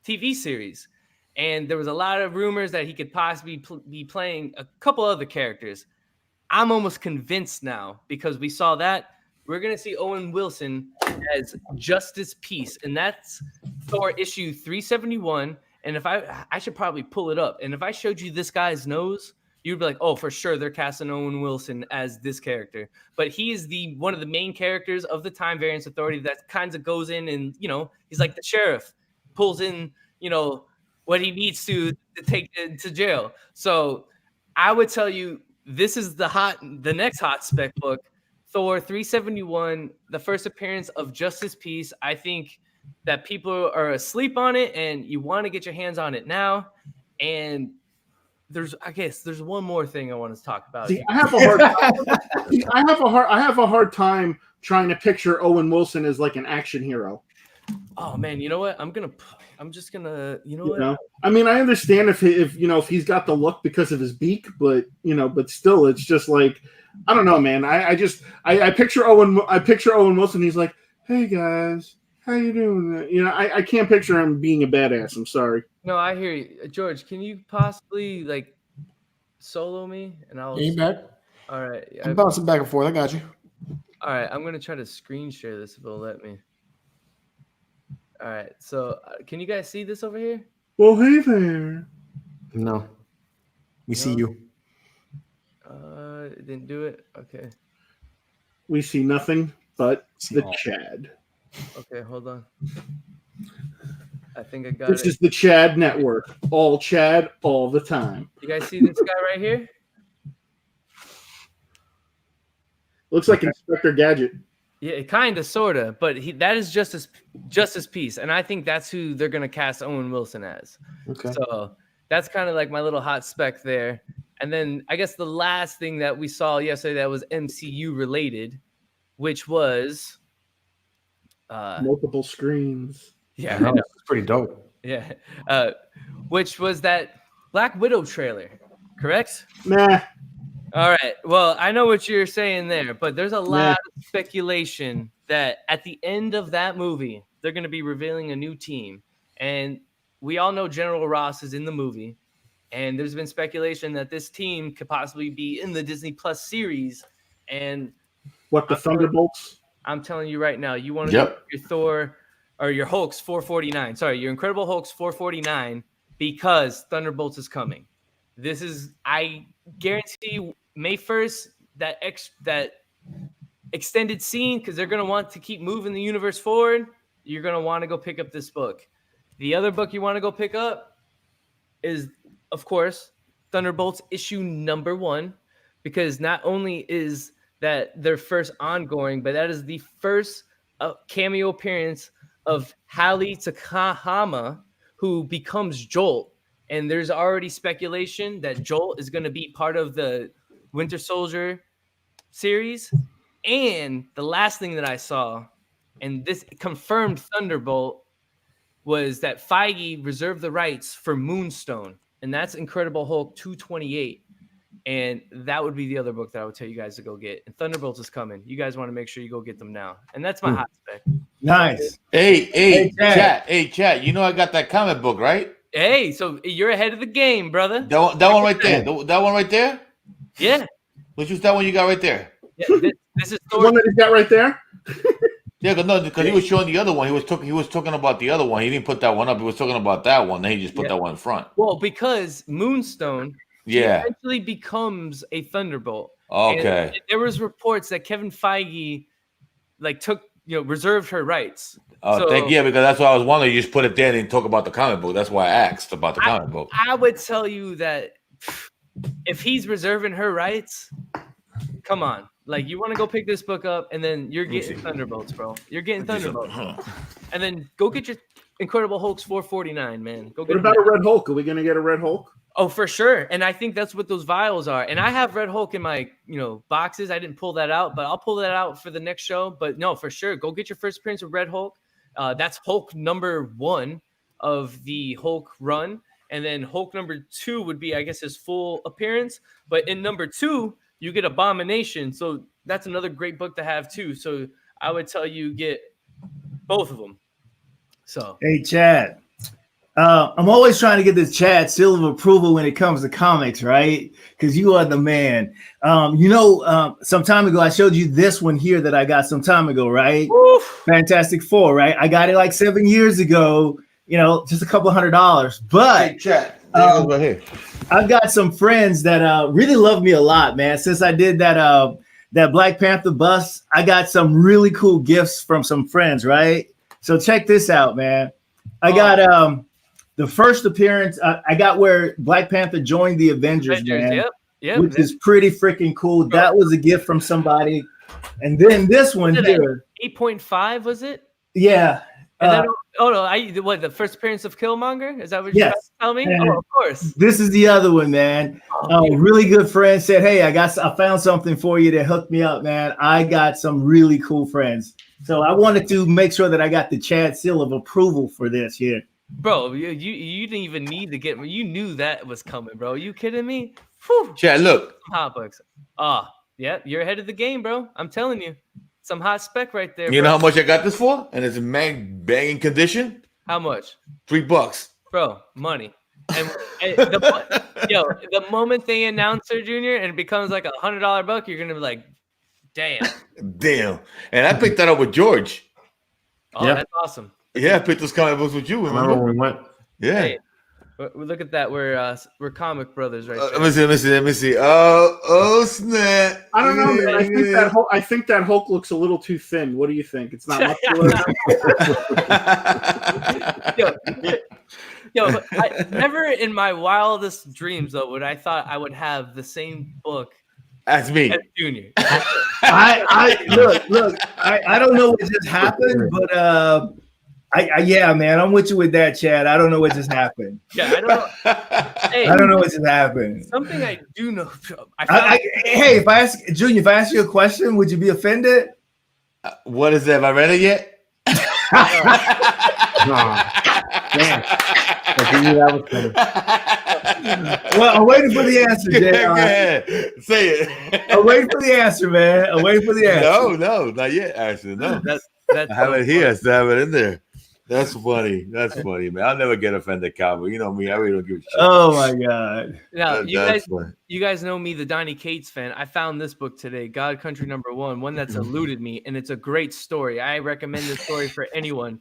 TV series. And there was a lot of rumors that he could possibly be playing a couple other characters. I'm almost convinced now because we saw that we're going to see Owen Wilson as Justice Peace. And that's Thor issue 371. And if I should probably pull it up. And if I showed you this guy's nose, you'd be like, oh, for sure they're casting Owen Wilson as this character. But he is one of the main characters of the Time Variance Authority that kind of goes in and, he's like the sheriff, pulls in, what he needs to take to jail. So I would tell you, this is the next hot spec book, Thor 371, the first appearance of Justice Peace. I think that people are asleep on it and you want to get your hands on it now. And there's one more thing I want to talk about. See, I have a hard time trying to picture Owen Wilson as like an action hero. Oh man, you know what? I'm just gonna, what? I mean, I understand if he's got the look because of his beak, but still, it's just like, I don't know, man. I picture Owen Wilson. He's like, hey guys, how you doing? I can't picture him being a badass. I'm sorry. No, I hear you, George. Can you possibly like solo me and I'll? You back? All right. I'm bouncing back and forth. I got you. All right, I'm gonna try to screen share this if it'll let me. All right, so can you guys see this over here? Well, hey there. No, we see you. It didn't do it. Okay. We see nothing but the Chad. Okay, hold on. I think I got This is the Chad Network. All Chad, all the time. You guys see this guy right here? Looks like Inspector Gadget. Yeah, kind of, sort of, but that is Justice Peace, and I think that's who they're gonna cast Owen Wilson as. Okay. So that's kind of like my little hot spec there. And then I guess the last thing that we saw yesterday that was MCU related, which was multiple screens. Yeah, I know. It's pretty dope. Yeah, which was that Black Widow trailer, correct? Nah. All right. Well, I know what you're saying there, but there's a lot of speculation that at the end of that movie, they're going to be revealing a new team. And we all know General Ross is in the movie. And there's been speculation that this team could possibly be in the Disney Plus series. And what, the Thunderbolts? I'm telling you right now, you want to get your Thor or your Hulk's 449. Sorry, your Incredible Hulk's 449 because Thunderbolts is coming. This is, I guarantee you, May 1st, that extended scene, because they're going to want to keep moving the universe forward, you're going to want to go pick up this book. The other book you want to go pick up is, of course, Thunderbolts issue number 1, because not only is that their first ongoing, but that is the first cameo appearance of Halle Takahama, who becomes Jolt. And there's already speculation that Jolt is going to be part of the Winter Soldier series. And the last thing that I saw, and this confirmed Thunderbolt, was that Feige reserved the rights for Moonstone. And that's Incredible Hulk 228. And that would be the other book that I would tell you guys to go get. And Thunderbolts is coming. You guys want to make sure you go get them now. And that's my hot spec. Nice. Hey, chat. You know I got that comic book, right? Hey, so you're ahead of the game, brother. That one right there. That one right there? Yeah. Which was that one you got right there? Yeah, this is the one that he got right there? Yeah, because he was showing the other one. He was talking about the other one. He didn't put that one up. He was talking about that one. Then he just put that one in front. Well, because Moonstone eventually becomes a Thunderbolt. Okay. And there was reports that Kevin Feige reserved her rights. Oh, because that's why I was wondering. You just put it there and didn't talk about the comic book. That's why I asked about the comic book. I would tell you that if he's reserving her rights, come on. Like, you want to go pick this book up, and then you're getting Thunderbolts, bro. You're getting Thunderbolts. And then go get your Incredible Hulk's 449, man. Go get what about a Red Hulk? Are we going to get a Red Hulk? Oh, for sure. And I think that's what those vials are. And I have Red Hulk in my, boxes. I didn't pull that out, but I'll pull that out for the next show. But no, for sure. Go get your first appearance of Red Hulk. That's Hulk number 1 of the Hulk run. And then Hulk number 2 would be, I guess, his full appearance. But in number 2, you get Abomination. So that's another great book to have too. So I would tell you get both of them. So hey, Chad. I'm always trying to get this Chad seal of approval when it comes to comics, right? Because you are the man. Some time ago, I showed you this one here that I got some time ago, right? Oof. Fantastic Four, right? I got it like 7 years ago, just a couple $100. But hey, Chad. Right here. I've got some friends that really love me a lot, man. Since I did that Black Panther bust, I got some really cool gifts from some friends, right? So check this out, man. I got the first appearance. I got where Black Panther joined the Avengers, man. Yep, which is pretty freaking cool. That was a gift from somebody. And then this one here. 8.5, was it? Yeah. And then, what, the first appearance of Killmonger? Is that what you're trying to tell me? And of course. This is the other one, man. Really good friend said, hey, I found something for you that hooked me up, man. I got some really cool friends. So I wanted to make sure that I got the Chad seal of approval for this here. Bro, you didn't even need to get, you knew that was coming, bro. Are you kidding me? Whew. Chad, look. Hot books. Yeah, you're ahead of the game, bro. I'm telling you. Some hot spec right there. You know how much I got this for? And it's in banging condition? How much? $3. Bro, money. And the moment they announce her, Junior, and it becomes like $100 book, you're gonna be like, damn. And I picked that up with George. Oh, yeah. That's awesome. Yeah, I picked those comic books with you. Remember when we went? Yeah. Hey, look at that. We're comic brothers right there. Let me see. Oh, snap. I don't know, man. I think that Hulk looks a little too thin. What do you think? It's not muscular. Yo, I never in my wildest dreams though would I thought I would have the same book as me, as Junior. Look. I don't know what just happened, but yeah, man, I'm with you with that, Chad. I don't know what just happened. Yeah, I don't know. Hey, I don't know what just happened. Something I do know. Hey, if I ask you a question, would you be offended? What is that? Have I read it yet? Damn. I knew that was coming. Well, I'm waiting for the answer, Jay. Go ahead. Say it. I'm waiting for the answer, man. I'm waiting for the answer. No, not yet, actually. No. That's I have it here. I still have it in there. That's funny. That's funny, man. I'll never get offended, Cowboy. You know me. I really don't give a shit. Oh my god. Now, you guys know me, the Donnie Cates fan. I found this book today, God Country #1, one that's eluded me, and it's a great story. I recommend this story for anyone.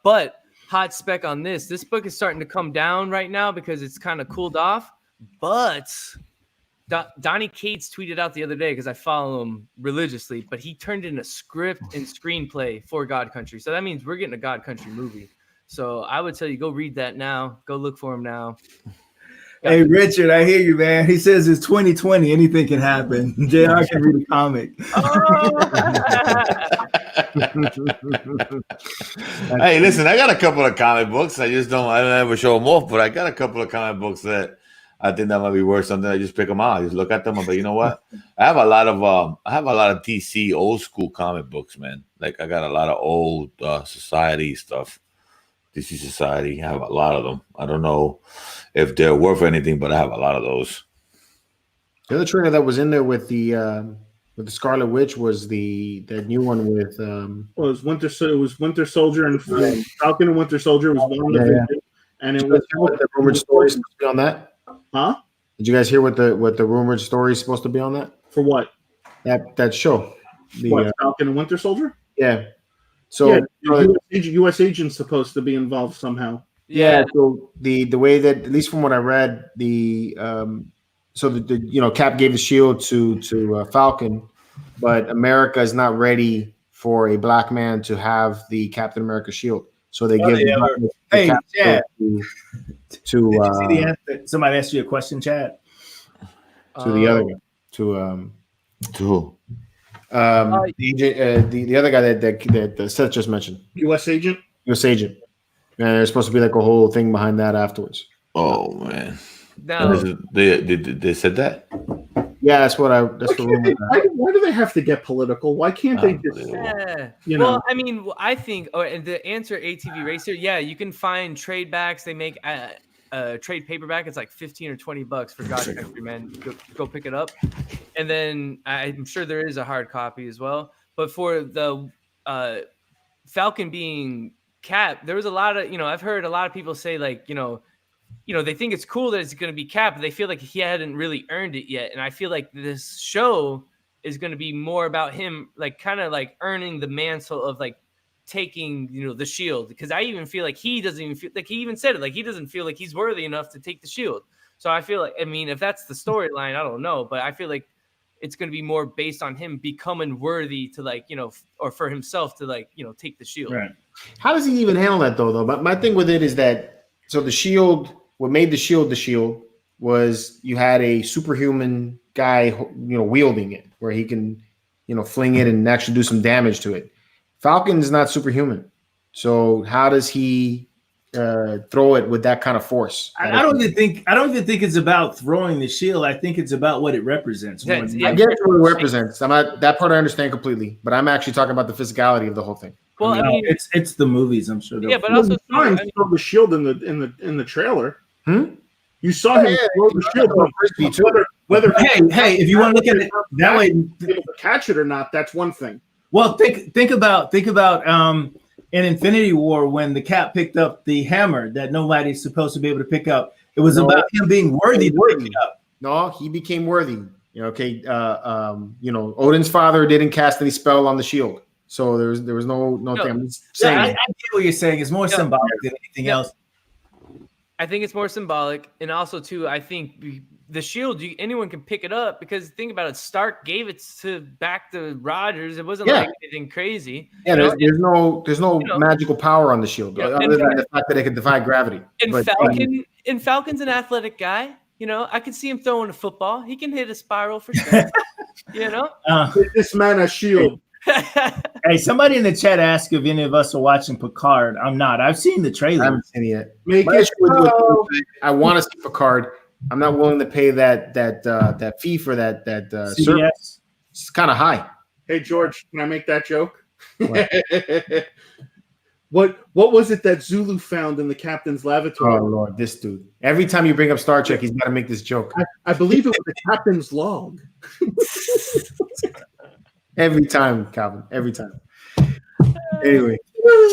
But hot spec on this. This book is starting to come down right now because it's kind of cooled off. But Donnie Cates tweeted out the other day, because I follow him religiously, but he turned in a script and screenplay for God Country. So that means we're getting a God Country movie. So I would tell you, go read that now. Go look for him now. Hey, Richard, I hear you, man. He says it's 2020. Anything can happen. JR can read a comic. Hey, listen, I got a couple of comic books. I don't ever show them off, but I got a couple of comic books that I think that might be worth something. I just pick them out. I just look at them. I'm like, you know what? I have a lot of DC old school comic books, man. Like I got a lot of old Society stuff. DC Society. I have a lot of them. I don't know if they're worth anything, but I have a lot of those. The other trailer that was in there with the Scarlet Witch was the new one with it was Winter Soldier and Falcon and Winter Soldier was one of them. And it was the rumored story supposed to be on that. Huh? Did you guys hear what the rumored story is supposed to be on that? For what? That show. Falcon and Winter Soldier? Yeah. So US agent's supposed to be involved somehow. Yeah. So the way that, at least from what I read, Cap gave the shield to Falcon, but America is not ready for a black man to have the Captain America shield. So they give hey, Chad. To did you see the answer? Somebody asked you a question, Chad. To the other guy. To who? The other guy that Seth just mentioned. US agent. And there's supposed to be like a whole thing behind that afterwards. Oh man. No. They said that? Yeah, that's the rumor. Why do they have to get political? Why can't they just Well, I mean, I think and the answer ATV Racer, yeah, you can find trade backs. They make a trade paperback. It's like $15 or $20 for God Country, man. Go pick it up. And then I'm sure there is a hard copy as well. But for the Falcon being Cap, there was a lot of, I've heard a lot of people say like, they think it's cool that it's going to be Cap, but they feel like he hadn't really earned it yet. And I feel like this show is going to be more about him, like kind of like earning the mantle of like taking, the shield, because I even feel like he doesn't even feel like, he even said it, like he doesn't feel like he's worthy enough to take the shield. So I feel like, I mean, if that's the storyline, I don't know, but I feel like it's going to be more based on him becoming worthy to, like, or for himself to, like, take the shield. Right. How does he even handle that though? But my thing with it is that, so the shield, what made the shield was you had a superhuman guy, wielding it, where he can, fling it and actually do some damage to it. Falcon is not superhuman. So how does he throw it with that kind of force? I don't even think it's about throwing the shield. I think it's about what it represents. I get what it represents. That part I understand completely, but I'm actually talking about the physicality of the whole thing. Well, I mean, it's the movies, I'm sure. Yeah, but also throw the shield in the trailer. You saw him throw the shield. Whether hey, if you want to look at it that way, able to catch it or not, that's one thing. Well, think about in Infinity War when the Cap picked up the hammer that nobody's supposed to be able to pick up. It was about him being worthy to pick it up. No, he became worthy. Odin's father didn't cast any spell on the shield, so there was no thing. I'm just saying. I get what you're saying. It's more symbolic than anything else. I think it's more symbolic, and also too, I think the shield, anyone can pick it up, because think about it. Stark gave it back to Rogers. It wasn't like anything crazy. Yeah, there's no magical power on the shield other than the fact that it can defy gravity. And Falcon's an athletic guy. I could see him throwing a football. He can hit a spiral for sure. This man a shield. Hey, somebody in the chat asked if any of us are watching Picard. I'm not. I've seen the trailer. I haven't seen it yet. I want to see Picard. I'm not willing to pay that fee for that service. It's kind of high. Hey George, can I make that joke? What was it that Zulu found in the captain's lavatory? Oh Lord, this dude! Every time you bring up Star Trek, he's got to make this joke. I believe it was the captain's log. Every time, Calvin. Every time. Anyway.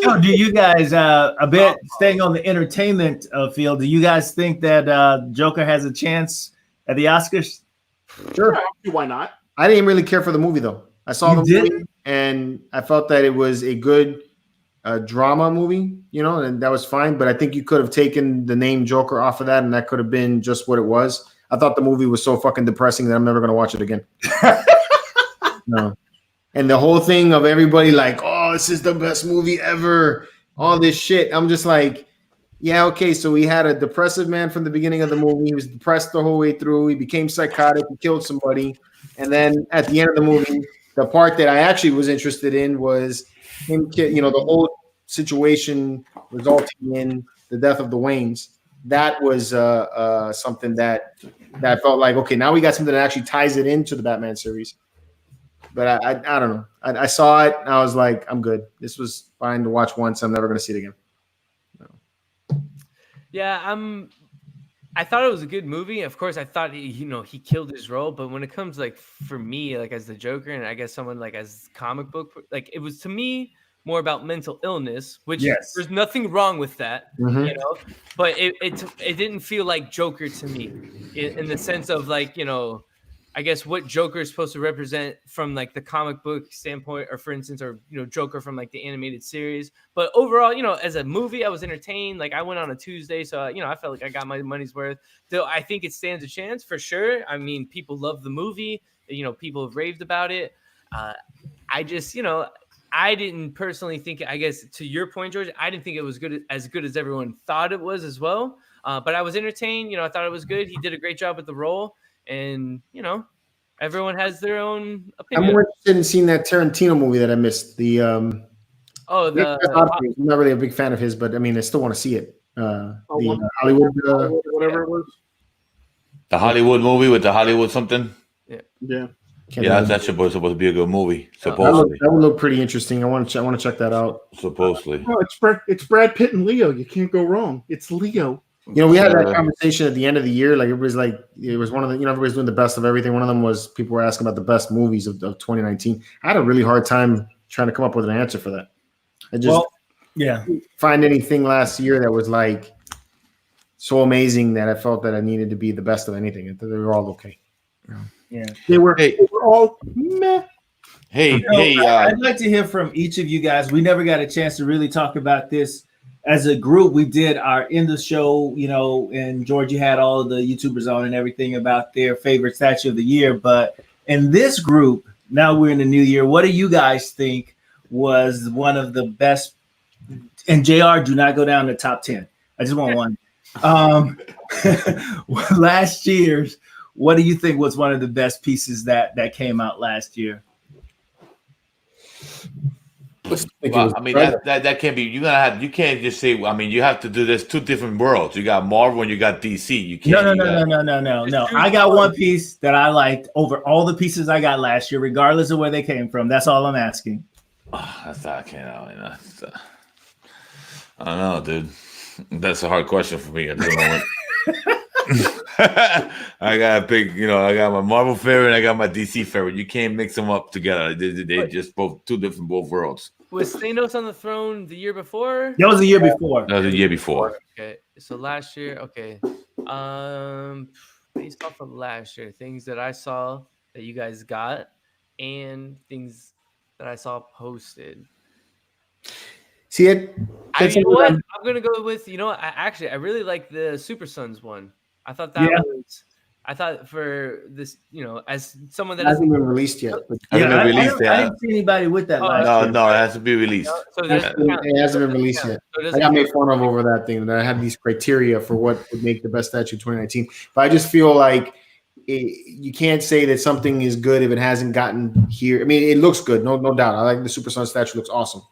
So do you guys, a bit staying on the entertainment field, do you guys think that Joker has a chance at the Oscars? Sure. Why not? I didn't really care for the movie, though. I saw the movie, and I felt that it was a good drama movie, and that was fine. But I think you could have taken the name Joker off of that, and that could have been just what it was. I thought the movie was so fucking depressing that I'm never going to watch it again. No. And the whole thing of everybody like, oh, this is the best movie ever. All this shit. I'm just like, yeah, okay. So we had a depressive man from the beginning of the movie. He was depressed the whole way through. He became psychotic. He killed somebody. And then at the end of the movie, the part that I actually was interested in was him, the whole situation resulting in the death of the Waynes. That was something that I felt like, okay, now we got something that actually ties it into the Batman series. But I don't know. I saw it and I was like, I'm good. This was fine to watch once. I'm never going to see it again. No. Yeah, I thought it was a good movie. Of course, I thought he killed his role. But when it comes like for me, like as the Joker, and I guess someone like as comic book, like it was to me more about mental illness, which there's nothing wrong with that, But it didn't feel like Joker to me in the sense of like I guess what Joker is supposed to represent from like the comic book standpoint, or for instance, or Joker from like the animated series. But overall, as a movie, I was entertained. Like I went on a Tuesday, so I felt like I got my money's worth. Though I think it stands a chance for sure. I mean, people love the movie. People have raved about it. I just I didn't personally think. I guess to your point, George, I didn't think it was good as everyone thought it was as well. But I was entertained. I thought it was good. He did a great job with the role. And everyone has their own opinion. I'm more interested in seeing that Tarantino movie that I missed. I'm not really a big fan of his, but I mean, I still want to see it. Hollywood, whatever it was. The Hollywood movie with the Hollywood something. Yeah. That's supposed to be a good movie. Supposedly, that would look pretty interesting. I want to check that out. Supposedly, it's Brad Pitt and Leo. You can't go wrong. It's Leo. We had that conversation at the end of the year. Like everybody's like, it was one of the, everybody's doing the best of everything. One of them was people were asking about the best movies of 2019. I had a really hard time trying to come up with an answer for that. I just find anything last year that was like so amazing that I felt that I needed to be the best of anything. They were all okay. Yeah, they were all meh. Hey, I'd like to hear from each of you guys. We never got a chance to really talk about this as a group. We did our end of the show, and George, you had all of the YouTubers on and everything about their favorite statue of the year. But in this group, now we're in the new year. What do you guys think was one of the best? And JR, do not go down to top 10. I just want one. Last year's, what do you think was one of the best pieces that came out last year? Well, I mean that can't be. You can't just say. I mean, you have to do. There's two different worlds. You got Marvel and you got DC. You can't. No. I got one piece that I liked over all the pieces I got last year, regardless of where they came from. That's all I'm asking. I don't know, dude. That's a hard question for me at the moment. I gotta pick. I got my Marvel favorite. I got my DC favorite. You can't mix them up together. They just both two different worlds. Was Thanos on the throne the year before? That was the year before. That was the year before. Okay, so last year. Okay, based off of last year, things that I saw that you guys got, and things that I saw posted. See it? You know what? I'm gonna go with. I really like the Super Sons one. I thought that was. I thought for this, as someone that hasn't been released yet. I didn't see anybody with that. No, it has to be released. It hasn't been released yet. I got made fun of over that thing. That I had these criteria for what would make the best statue 2019. But I just feel like you can't say that something is good if it hasn't gotten here. I mean, it looks good, no doubt. I like the Super Sun statue; looks awesome.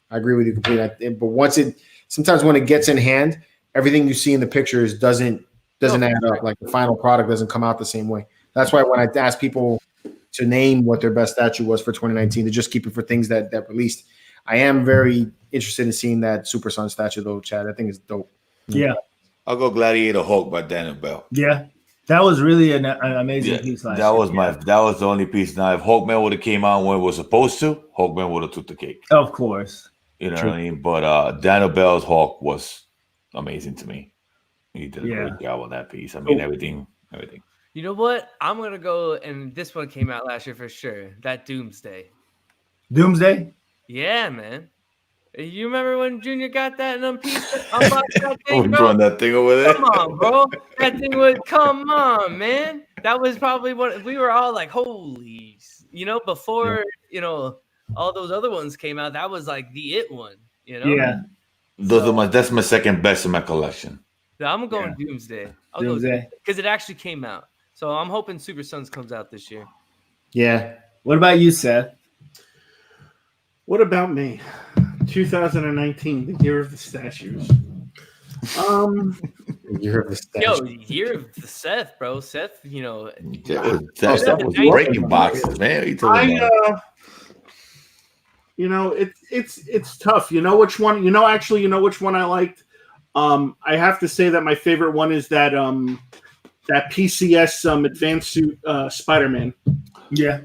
I agree with you completely. But sometimes when it gets in hand, everything you see in the pictures doesn't add up. Like the final product doesn't come out the same way. That's why when I ask people to name what their best statue was for 2019, to just keep it for things that released. I am very interested in seeing that Super Sun statue though, Chad. I think it's dope. Yeah. I'll go Gladiator Hulk by Daniel Bell. Yeah. That was really an amazing piece last year. That was the only piece. Now, if Hulkman would have came out when it was supposed to, Hulkman would have took the cake. Of course. You know what I mean? But Daniel Bell's Hulk was amazing to me. He did a great job on that piece. I mean, everything. You know what? I'm gonna go, and this one came out last year for sure. That Doomsday. Doomsday? Yeah, man. You remember when Junior got that and unboxed that thing, bro? Throwing that thing over there. Come on, bro. That thing was. Come on, man. That was probably what we were all like. Holy, before all those other ones came out. That was like the it one. Yeah. That's my second best in my collection. So I'm going Doomsday. Doomsday. Because it actually came out. So I'm hoping Super Sons comes out this year. Yeah. What about you, Seth? What about me? 2019, the year of the statues. Year of the statues. Year of the Seth, bro. Seth, that was breaking boxes, man. It's tough. You know which one? You know which one I liked? I have to say that my favorite one is that PCS advanced suit Spider-Man. Yeah.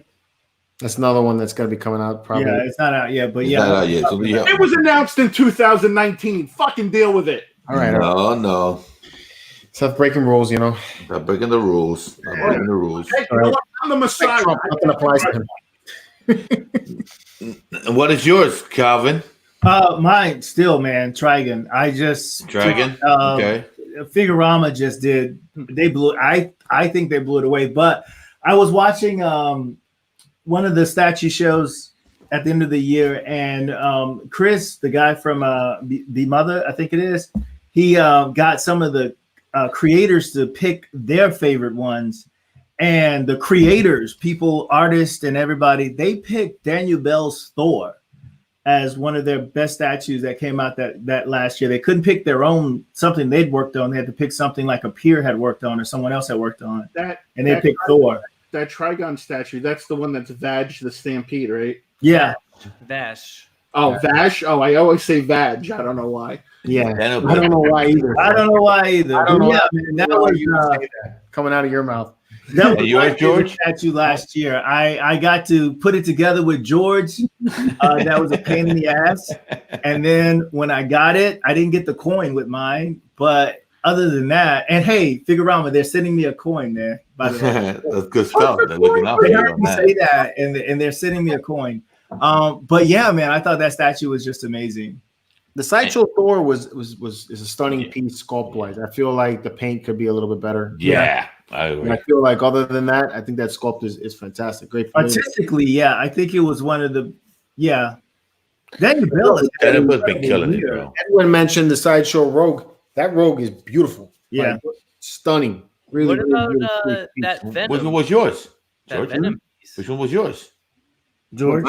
That's another one that's going to be coming out probably. Yeah, it's not out yet, but It was announced in 2019. Fucking deal with it. All right. No. Stop breaking rules, Stop breaking the rules. Hey, I'm the Messiah. Nothing applies to him. And what is yours, Calvin? Mine still, man. Trigon. Trigon. Okay. Figurama just did. They blew. I think they blew it away. But I was watching one of the statue shows at the end of the year, and Chris, the guy from the Mother, I think it is, he got some of the creators to pick their favorite ones, and the creators, people, artists, and everybody, they picked Daniel Bell's Thor as one of their best statues that came out that last year. They couldn't pick their own, something they'd worked on. They had to pick something like a peer had worked on or someone else had worked on. And they picked Thor. That Trigon statue, that's the one that's Vag the Stampede, right? Yeah. Vash. Oh, Vash? Oh, I always say Vag. I don't know why. Yeah. I don't know why either. I don't know why either. I don't know. Yeah, man, that was coming out of your mouth. That was yours, George? Statue last year. I got to put it together with George. That was a pain in the ass. And then when I got it, I didn't get the coin with mine, but other than that, and hey, Figurama, they're sending me a coin there. By the way, That's good stuff. They're looking out for they you heard on me that. say that, and they're sending me a coin. But yeah, man, I thought that statue was just amazing. The Sideshow Thor is a stunning piece sculpt wise. I feel like the paint could be a little bit better. Yeah, I agree. And I feel like other than that, I think that sculpt is fantastic. Great. Artistically, yeah, I think it was one of the Daniel Bell has been killing it, bro. Everyone mentioned the Sideshow Rogue. That Rogue is beautiful. Yeah, like, stunning. Really. What about that Venom? Which one was yours? That George? Venom piece. Which one was yours? George.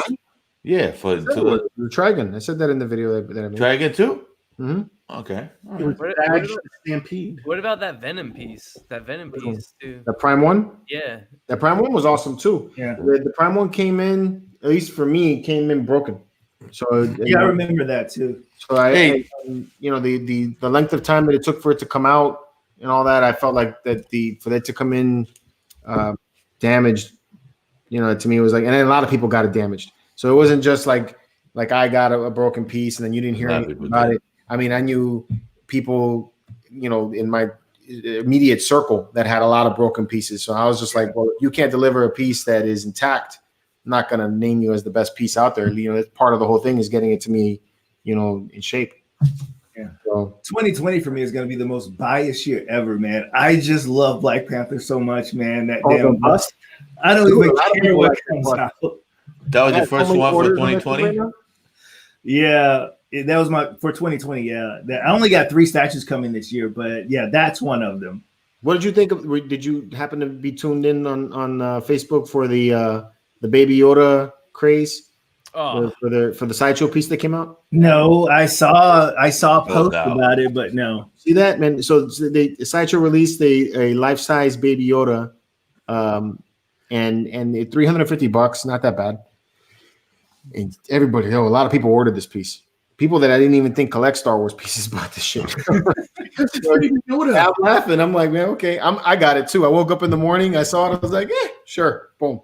Yeah, for the Trigon. I said that in the video that I made. Trigon too? Mm-hmm. Okay. All It was right. Badge Stampede. What about that Venom piece? That Venom piece too. The Prime one? Yeah. The Prime one was awesome too. Yeah. The Prime one came in, at least for me, came in broken. So Yeah, I remember that too. So the length of time that it took for it to come out and all that, I felt like that for that to come in damaged, to me it was like, and then a lot of people got it damaged. So it wasn't just like I got a broken piece and then you didn't hear anything about it. I mean, I knew people, in my immediate circle that had a lot of broken pieces. So I was just like, well, if you can't deliver a piece that is intact, I'm not going to name you as the best piece out there. That's part of the whole thing is getting it to me, in shape. Yeah. So 2020 for me is going to be the most biased year ever, man. I just love Black Panther so much, man. That damn bust. I don't even care what comes out. That was your first one for 2020? Yeah, that was for 2020. Yeah, I only got 3 statues coming this year, but yeah, that's one of them. What did you think of? Did you happen to be tuned in on Facebook for the Baby Yoda craze? For the Sideshow piece that came out? No, I saw a post about it, but no. See that, man? So the Sideshow released a life-size Baby Yoda, and $350, not that bad. And everybody, a lot of people ordered this piece. People that I didn't even think collect Star Wars pieces bought this shit. I'm laughing. I'm like, man, okay. I got it too. I woke up in the morning. I saw it. I was like, sure, boom.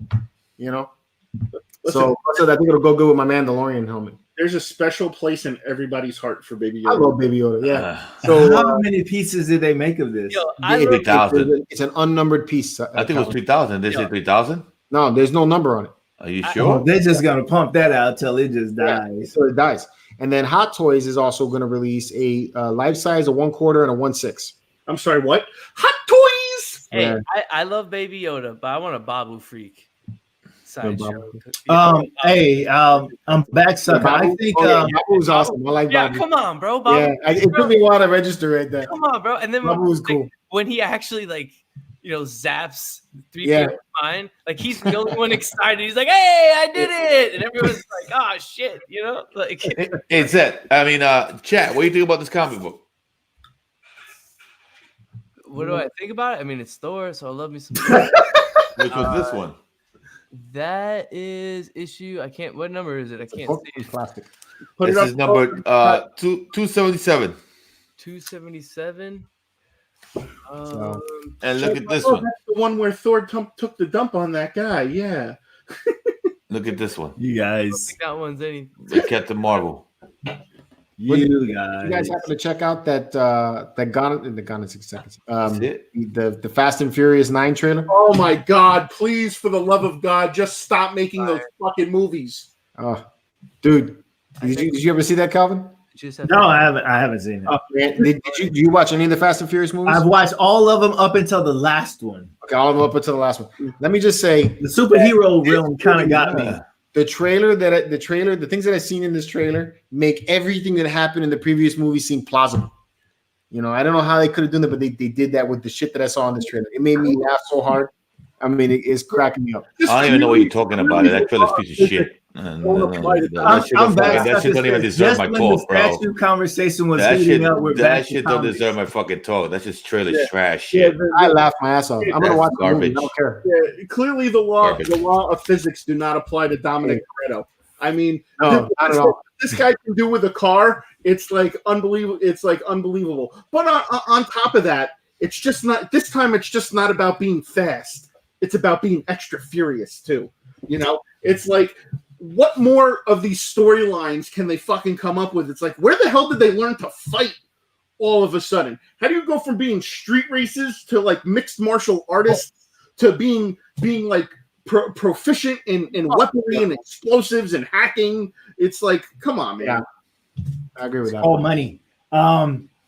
So I think it'll go good with my Mandalorian helmet. There's a special place in everybody's heart for Baby Yoda. I love Baby Yoda. Yeah. So how many pieces did they make of this? 3,000. It's an unnumbered piece. I think it was 3,000. They say 3,000. No, there's no number on it. Are you sure? They're just gonna pump that out till it just dies. So it dies. And then Hot Toys is also going to release a life size, a 1/4, and a 1/6. I'm sorry, what? Hot Toys. Hey, I love Baby Yoda, but I want a Babu Freak sideshow. I'm back, sucker. I think Babu's awesome. I like Babu. Come on, bro. Babu, it took me a while to register right there. Come on, bro. And then Babu was cool. When he actually zaps 3PO's mind, he's the only one excited. He's like, "Hey, I did it!" And everyone's like, "Oh shit," It's it. I mean, chat. What do you think about this comic book? What do I think about it? I mean, it's Thor, so I love me some. Which was this one? That is issue. I can't. What number is it? I can't see it. Plastic. This is number 277. 277. And look at this one. That's the one where Thor took the dump on that guy. Yeah. Look at this one. You I don't guys. think that one's any. Captain Marvel. You guys. You guys happen to check out that Gone in 6 seconds. The Fast and Furious 9 trailer. Oh my God! Please, for the love of God, just stop making those fucking movies. Oh, dude, did you ever see that, Calvin? No, I haven't seen it. Oh, man. Did you watch any of the Fast and Furious movies? I've watched all of them up until the last one. Okay, all of them up until the last one. Let me just say, The superhero realm kind of got me. the things that I've seen in this trailer make everything that happened in the previous movie seem plausible. I don't know how they could have done it, but they did that with the shit that I saw in this trailer. It made me laugh so hard. I mean, it's cracking me up. I don't even know what you're talking about. That trailer's piece of shit. That shit don't even deserve my talk, bro. Statue conversation was That heating shit, up. that shit don't deserve my fucking talk. That's just trailer trash shit. I laughed my ass off. I'm gonna watch the movie. I don't care. Yeah, clearly, the law of physics do not apply to Dominic Toretto. I mean, No, not at all. this guy can do with a car. It's unbelievable. It's unbelievable. But on top of that, it's just not. This time, it's just not about being fast. It's about being extra furious too. It's like, what more of these storylines can they fucking come up with? It's like, where the hell did they learn to fight all of a sudden? How do you go from being street races to like mixed martial artists to being like proficient in weaponry and explosives and hacking? It's like, come on, man. Yeah. I agree with that. All money.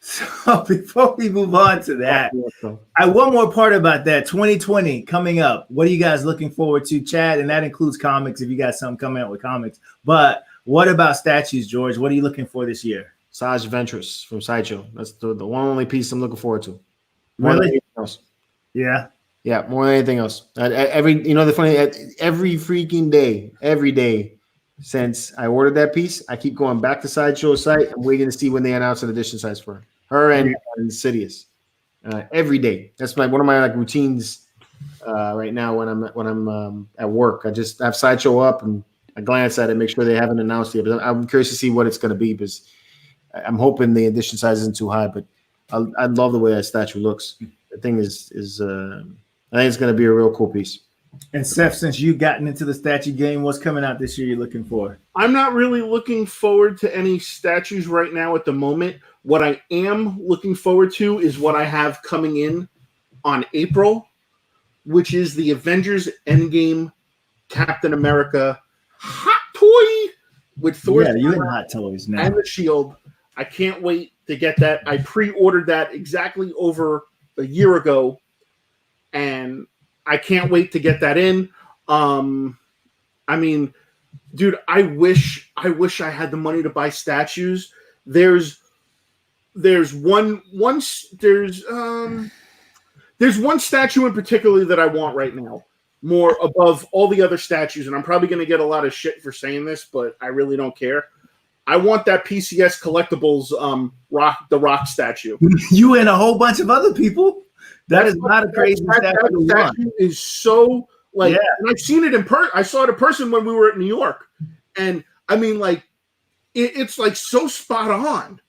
So before we move on to that, one more part about that. 2020 coming up. What are you guys looking forward to, Chad? And that includes comics if you got something coming out with comics. But what about statues, George? What are you looking for this year? Sage Ventress from Sideshow. That's the one only piece I'm looking forward to. Really? Yeah. Yeah, more than anything else. Every freaking day, every day since I ordered that piece, I keep going back to Sideshow's site. I'm waiting to see when they announce an edition size for her and Insidious. Every day. That's one of my like routines right now when I'm at work. I just have Sideshow up and I glance at it, make sure they haven't announced it. But I'm curious to see what it's going to be because I'm hoping the edition size isn't too high. But I love the way that statue looks. The thing is I think it's going to be a real cool piece. And Seth, since you've gotten into the statue game, what's coming out this year you're looking for? I'm not really looking forward to any statues right now at the moment. What I am looking forward to is what I have coming in on April, which is the Avengers Endgame Captain America hot toy with Thor. Yeah, you in hot toys now. And the shield. I can't wait to get that. I pre-ordered that exactly over a year ago, and I can't wait to get that in. I mean, dude, I wish I had the money to buy statues. There's one statue in particular that I want right now, more above all the other statues, and I'm probably going to get a lot of shit for saying this, but I really don't care. I want that PCS Collectibles the Rock statue. You and a whole bunch of other people. That is not a crazy statue. That statue is so like, and I've seen it in person. I saw it in person when we were at New York, and I mean, like, it's like so spot on.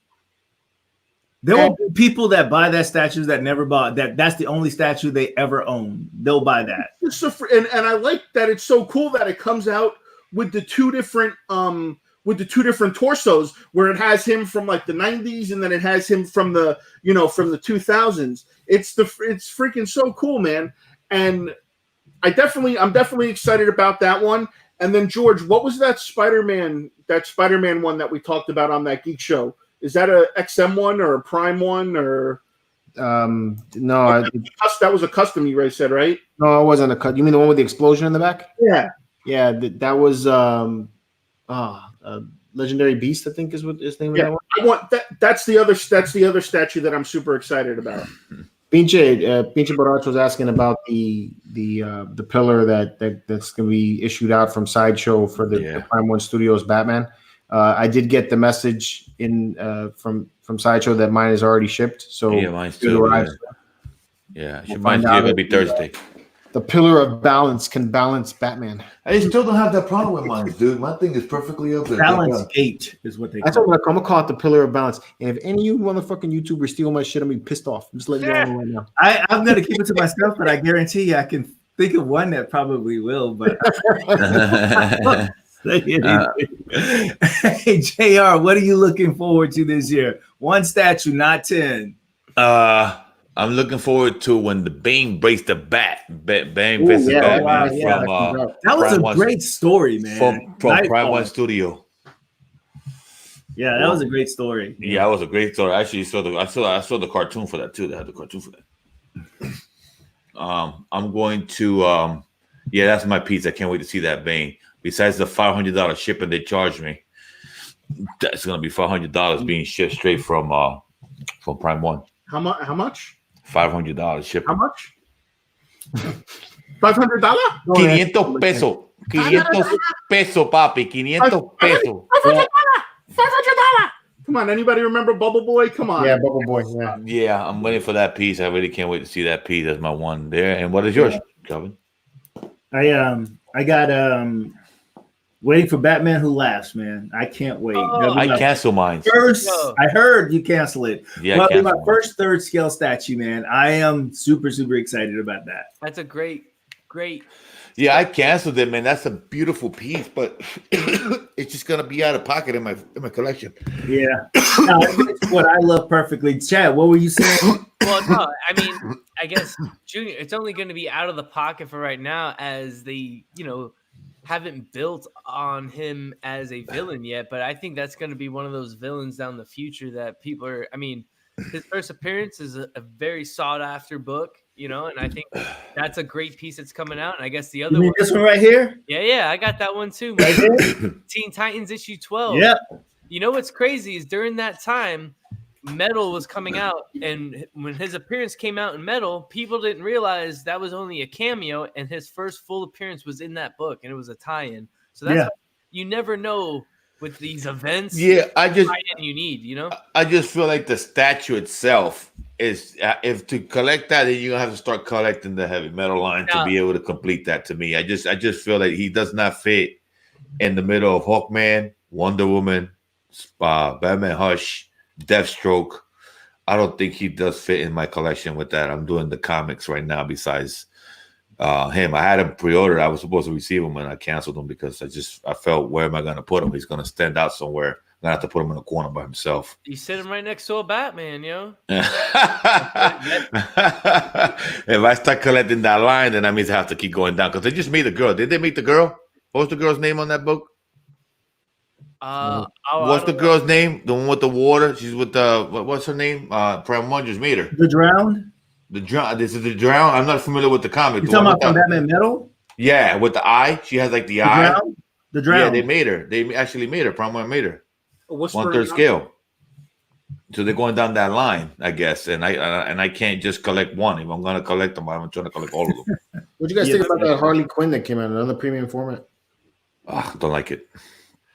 There will be people that buy that statues that never bought that. That's the only statue they ever own. They'll buy that. And I like that it's so cool that it comes out with the two different torsos, where it has him from like the 90s and then it has him from the 2000s. It's freaking so cool, man. And I'm definitely excited about that one. And then George, what was that Spider-Man one that we talked about on that Geek show? Is that a XM one or a Prime one or? No, that was a custom. You already said, right? No, it wasn't a cut. You mean the one with the explosion in the back? Yeah. Yeah, that was Legendary Beast, I think is what his name is. Yeah, I want that. That's the other statue that I'm super excited about. Pinche Borracho was asking about the pillar that's going to be issued out from Sideshow for the Prime One Studios Batman. I did get the message in from Sideshow that mine is already shipped. So yeah, mine's too. Mine's going to be Thursday. The pillar of balance can balance Batman. I still don't have that problem with mine, dude. My thing is perfectly up there. Balance gate is what they call it. I'm going to call it the pillar of balance. And if any of you motherfucking YouTubers steal my shit, I'm going to be pissed off. I'm just letting you know right now. I'm going to keep it to myself, but I guarantee you I can think of one that probably will. But hey, JR, what are you looking forward to this year? One statue, not 10. I'm looking forward to when the Bane breaks the bat. Bane breaks the bat. That was a great story, man. From Prime One Studio. Yeah, that was a great story. Yeah, that was a great story. Actually, I saw the cartoon for that too. They had the cartoon for that. I'm going to that's my piece. I can't wait to see that Bane. Besides the $500 shipping they charged me, that's gonna be $500 being shipped straight from Prime One. How much? $500 shipping. How much? $500? 500 pesos. 500 pesos, papi. 500 pesos. $500. Come on, anybody remember Bubble Boy? Come on. Yeah, Bubble Boy. Yeah, I'm waiting for that piece. I really can't wait to see that piece. That's my one there. And what is yours, Calvin? I got waiting for Batman Who Laughs, man. I can't wait. I cancel mine. First, I heard you cancel it. Yeah, my first third scale statue, man. I am super, super excited about that. That's a great. Yeah, I canceled it, man. That's a beautiful piece, but it's just gonna be out of pocket in my collection. Yeah. No, it's what I love perfectly. Chad, what were you saying? Well, no, I mean, I guess Junior, it's only going to be out of the pocket for right now, as they, haven't built on him as a villain yet. But I think that's going to be one of those villains down the future that people are. I mean, his first appearance is a very sought after book, and I think that's a great piece that's coming out. And I guess the other one, this one right here. Yeah, I got that one too. Right there? Teen Titans issue 12. Yeah. What's crazy is during that time, Metal was coming out, and when his appearance came out in Metal, people didn't realize that was only a cameo, and his first full appearance was in that book, and it was a tie-in. So that's you never know with these events. Yeah, I just you need, I just feel like the statue itself is if to collect that, then you're gonna have to start collecting the heavy metal line to be able to complete that. To me, I just feel like he does not fit in the middle of Hawkman, Wonder Woman, Batman Hush, Deathstroke. I don't think he does fit in my collection with that. I'm doing the comics right now besides him. I had him pre-ordered. I was supposed to receive him and I canceled him because I felt, where am I going to put him? He's going to stand out somewhere. I'm going to have to put him in a corner by himself. You sit him right next to a Batman, If I start collecting that line, then that means I have to keep going down because they just made the girl. Did they make the girl? What was the girl's name on that book? What's the girl's name? The one with the water? She's with the what's her name? Prime One just made her. The Drowned? This is the Drowned. I'm not familiar with the comic. You talking about from Batman Metal? Yeah, with the eye. She has like the eye. Drowned? The Drowned. Yeah, they made her. They actually made her. Prime One made her. What's 1/3 scale. So they're going down that line, I guess. And I can't just collect one. If I'm gonna collect them, I'm trying to collect all of them. What do you guys think about that Harley Quinn that came out in another premium format? Don't like it.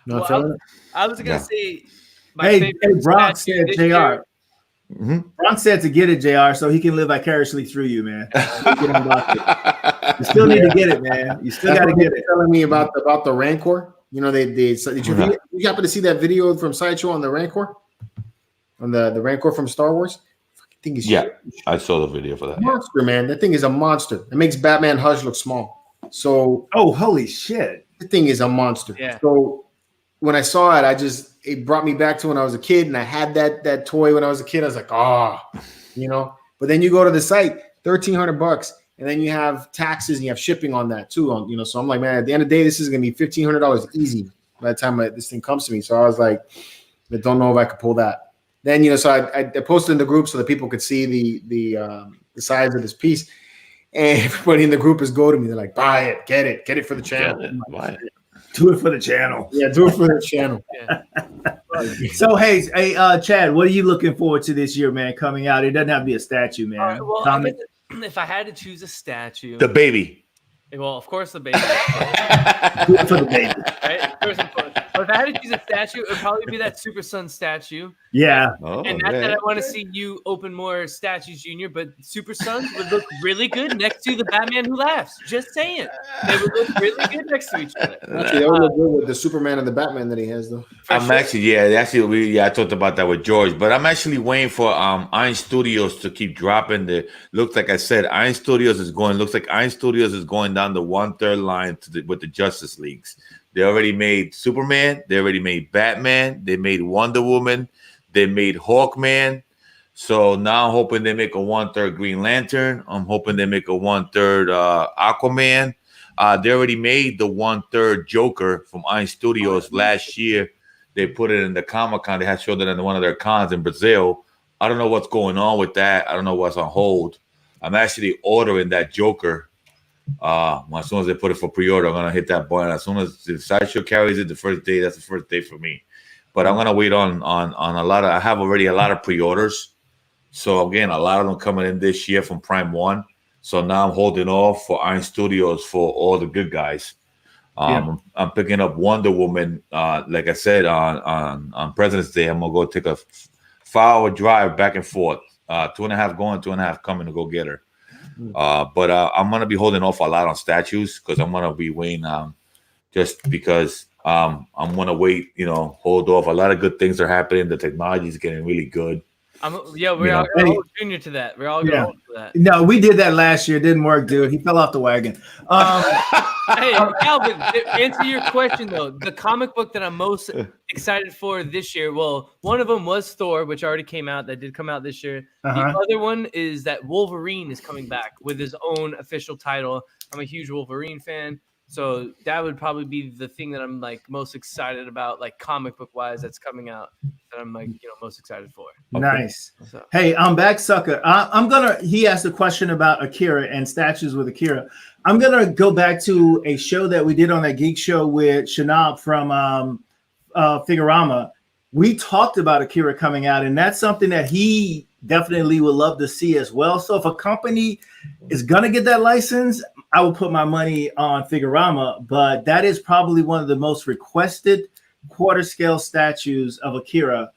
I was gonna say. Hey, Bronx said JR. Bronx said to get it, JR, so he can live vicariously through you, man. You still need to get it, man. You still got to get it. Telling me about the Rancor. Did you happen to see that video from Sideshow on the Rancor? On the Rancor from Star Wars? Thing is huge. I saw the video for that. Monster, man. That thing is a monster. It makes Batman Hush look small. So, holy shit. The thing is a monster. Yeah. So when I saw it, it brought me back to when I was a kid, and I had that toy when I was a kid. I was like, But then you go to the site, $1,300, and then you have taxes and you have shipping on that too. So I'm like, man, at the end of the day, this is gonna be $1,500 easy by the time this thing comes to me. So I was like, I don't know if I could pull that. Then so I posted in the group so that people could see the size of this piece, and everybody in the group is go to me. They're like, buy it, get it for the channel. Buy it. Do it for the channel. Yeah, do it for the channel. So, hey, Chad, what are you looking forward to this year, man, coming out? It doesn't have to be a statue, man. All right, well, if I had to choose a statue. The baby. Well, of course, the baby. Do it for the baby. Right? First and foremost. But if I had to choose a statue, it would probably be that Super Sun statue. Yeah. And not that I want to see you open more statues, Junior, but Super Suns would look really good next to the Batman Who Laughs. Just saying. They would look really good next to each other. Actually, that would look good with the Superman and the Batman that he has, though. I talked about that with George, but I'm actually waiting for Iron Studios to keep dropping looks like I said, Iron Studios is going down the 1/3 line with the Justice Leagues. They already made Superman. They already made Batman. They made Wonder Woman. They made Hawkman. So now I'm hoping they make a 1/3 Green Lantern. I'm hoping they make a 1/3 Aquaman. They already made the 1/3 Joker from Iron Studios last year. They put it in the Comic-Con. They had showed it in one of their cons in Brazil. I don't know what's going on with that. I don't know what's on hold. I'm actually ordering that Joker. As soon as they put it for pre-order, I'm gonna hit that button. As soon as the Sideshow carries it, the first day, that's the first day for me. But I'm gonna wait on a lot of. I have already a lot of pre-orders, so again, a lot of them coming in this year from Prime One. So now I'm holding off for Iron Studios for all the good guys. I'm picking up Wonder Woman. Like I said on President's Day, I'm gonna go take a 4-hour drive back and forth, 2.5 going, 2.5 coming to go get her. But I'm gonna be holding off a lot on statues because I'm gonna be waiting just because I'm gonna wait, hold off. A lot of good things are happening. The technology is getting really good. We're all gonna hold Junior to that. We're all gonna hold to that. No, we did that last year. It didn't work, dude. He fell off the wagon. Hey, Calvin, to answer your question though, the comic book that I'm most excited for this year. Well, one of them was Thor, which already came out. That did come out this year. The other one is that Wolverine is coming back with his own official title. I'm a huge Wolverine fan. So that would probably be the thing that I'm like most excited about, like comic book wise, that's coming out that I'm like, most excited for. Nice. So. Hey, I'm back, sucker. He asked a question about Akira and statues with Akira. I'm going to go back to a show that we did on that Geek show with Shanab from Figurama. We talked about Akira coming out, and that's something that he definitely would love to see as well. So if a company is going to get that license, I would put my money on Figurama, but that is probably one of the most requested quarter scale statues of Akira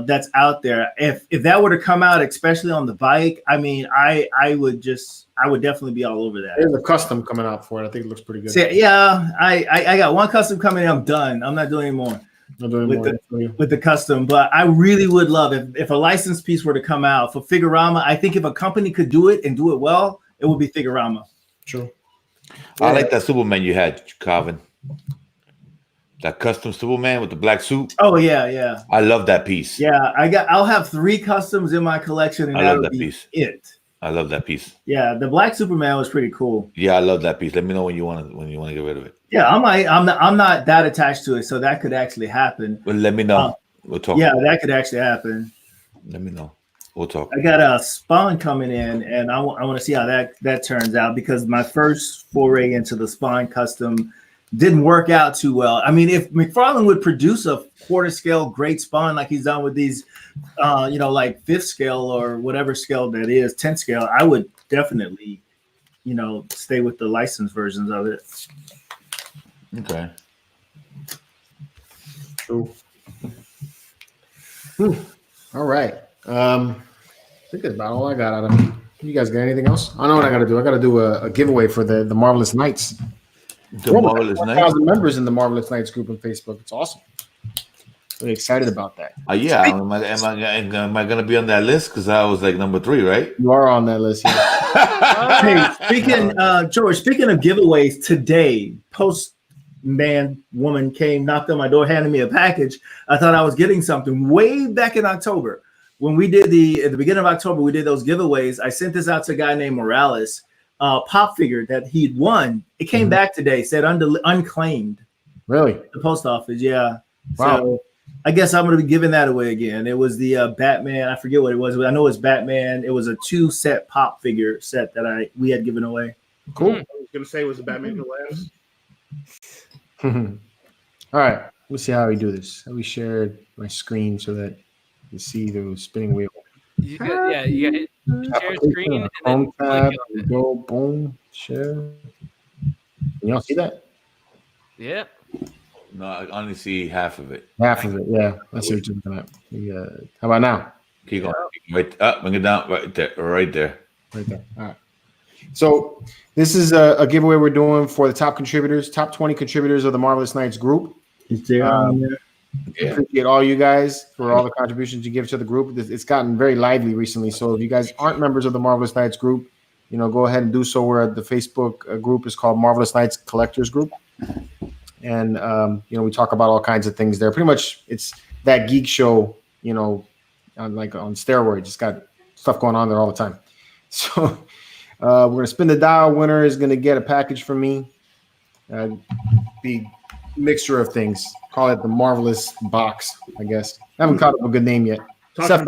that's out there. If that were to come out, especially on the bike, I mean, I would definitely be all over that. There's a custom coming out for it. I think it looks pretty good. So, yeah, I got one custom coming in. I'm done. I'm not doing any more. With the custom, but I really would love if a licensed piece were to come out for Figurama. I think if a company could do it and do it well, it would be Figurama. True. I like that Superman you had, Calvin. That custom Superman with the black suit. Oh yeah. I love that piece. Yeah, I'll have 3 customs in my collection, and I love that piece. I love that piece. Yeah, the black Superman was pretty cool. Yeah, I love that piece. Let me know when you want to get rid of it. Yeah, I'm not that attached to it, so that could actually happen. Well, let me know. We'll talk. Yeah, that could actually happen. Let me know. We'll talk. I got a Spawn coming in, and I want to see how that turns out, because my first foray into the Spawn custom didn't work out too well. I mean, if McFarlane would produce a quarter scale great Spawn like he's done with these, like 5th scale or whatever scale that is, 10th scale, I would definitely, stay with the licensed versions of it. Okay. Cool. All right. I think that's about all I got out of it. You guys got anything else? I know what I got to do. I got to do a giveaway for the Marvelous Knights. The Marvelous Knights. 1,000 members in the Marvelous Knights group on Facebook. It's awesome. Really excited about that. Yeah. Am I going to be on that list? Because I was like number 3, right? You are on that list. Yeah. Hey, George, speaking of giveaways, today, woman came, knocked on my door, handed me a package. I thought I was getting something way back in October. When we did at the beginning of October, we did those giveaways. I sent this out to a guy named Morales, pop figure that he'd won. It came back today, said unclaimed. Really? The post office, yeah. Wow. So I guess I'm going to be giving that away again. It was the Batman. I forget what it was, but I know it's Batman. It was a 2-set pop figure set that we had given away. Cool. I was going to say it was a Batman Collabs. All right. Let's see how we do this. Let me share my screen so that you see the spinning wheel. You got share screen and then tab, go boom, share. You don't see that? Yeah. No, I only see half of it. Half of it, yeah. Let's see what you're looking at. Yeah. How about now? Keep going. Right up, bring it down. Right there. Right there. Right there. All right. So this is a giveaway we're doing for the top 20 contributors of the Marvelous Knights group. Appreciate all you guys for all the contributions you give to the group. It's gotten very lively recently. So if you guys aren't members of the Marvelous Knights group, go ahead and do so. We're at the Facebook group is called Marvelous Knights Collectors Group. And, we talk about all kinds of things there. Pretty much it's that geek show, on steroids. It's got stuff going on there all the time. So we're going to spin the dial. Winner is going to get a package from me. Be mixture of things. Call it the Marvelous Box, I guess. I haven't caught up a good name yet. Talking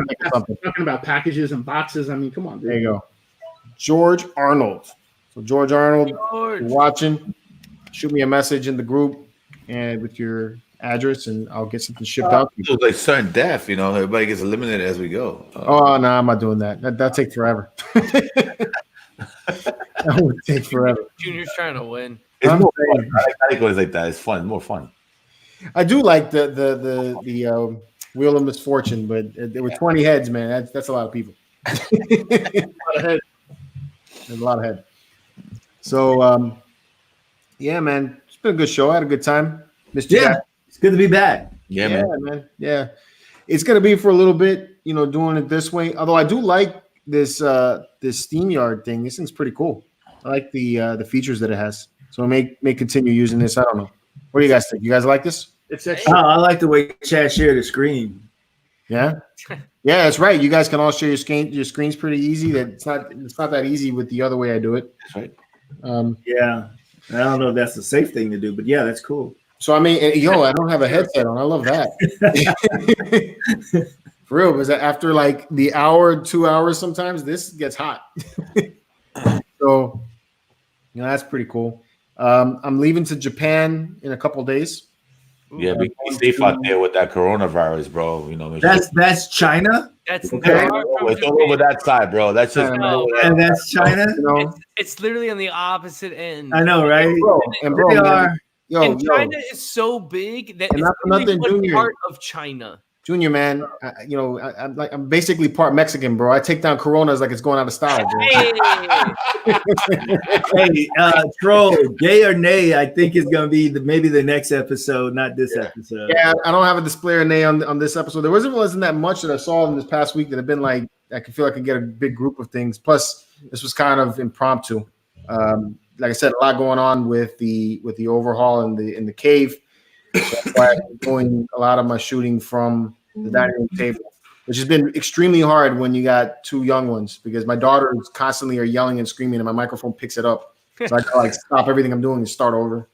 about packages and boxes. I mean, come on, dude. There you go. George Arnold. So George Arnold, you're watching, shoot me a message in the group and with your address, and I'll get something shipped out. It was like certain death, everybody gets eliminated as we go. No, I'm not doing that. That'll take forever. That would take forever. Junior's trying to win. It's more fun. I like it like that. It's fun. It's more fun. I do like the Wheel of Misfortune, but there were 20 heads, man. That's a lot of people. A lot of heads. There's a lot of heads. So, yeah, man, it's been a good show. I had a good time. It's good to be back. Yeah, man. Man. Yeah. it's gonna be for a little bit, doing it this way. Although I do like this SteamYard thing. This thing's pretty cool. I like the features that it has. So I may continue using this. I don't know. What do you guys think? You guys like this? It's actually I like the way Chad shared the screen. Yeah. Yeah, that's right. You guys can all share your screens pretty easy. That it's not that easy with the other way I do it. That's right. Yeah. I don't know if that's the safe thing to do, but yeah, that's cool. So I mean, I don't have a headset on. I love that. For real, because after like the hour, 2 hours, sometimes this gets hot. So, that's pretty cool. I'm leaving to Japan in a couple of days. Yeah, be safe out there with that coronavirus, bro. That's China. That's Okay. It's all over that side, bro. That's just And that's China. it's literally on the opposite end. I know, right? Bro, They man, are. And China is so big that And it's not for only nothing, one Junior. part of China. Junior, man, I'm basically part Mexican, bro. I take down Coronas like it's going out of style, bro. Hey, Troll, gay or nay, I think is going to be maybe the next episode, not this episode. Yeah, I don't have a display or nay on this episode. There wasn't that much that I saw in this past week that have been like I can feel I could get a big group of things. Plus, this was kind of impromptu. Like I said, a lot going on with the overhaul in the cave. So that's why I'm doing a lot of my shooting from the dining room table, which has been extremely hard when you got two young ones because my daughters constantly are yelling and screaming, and my microphone picks it up. So I gotta stop everything I'm doing and start over.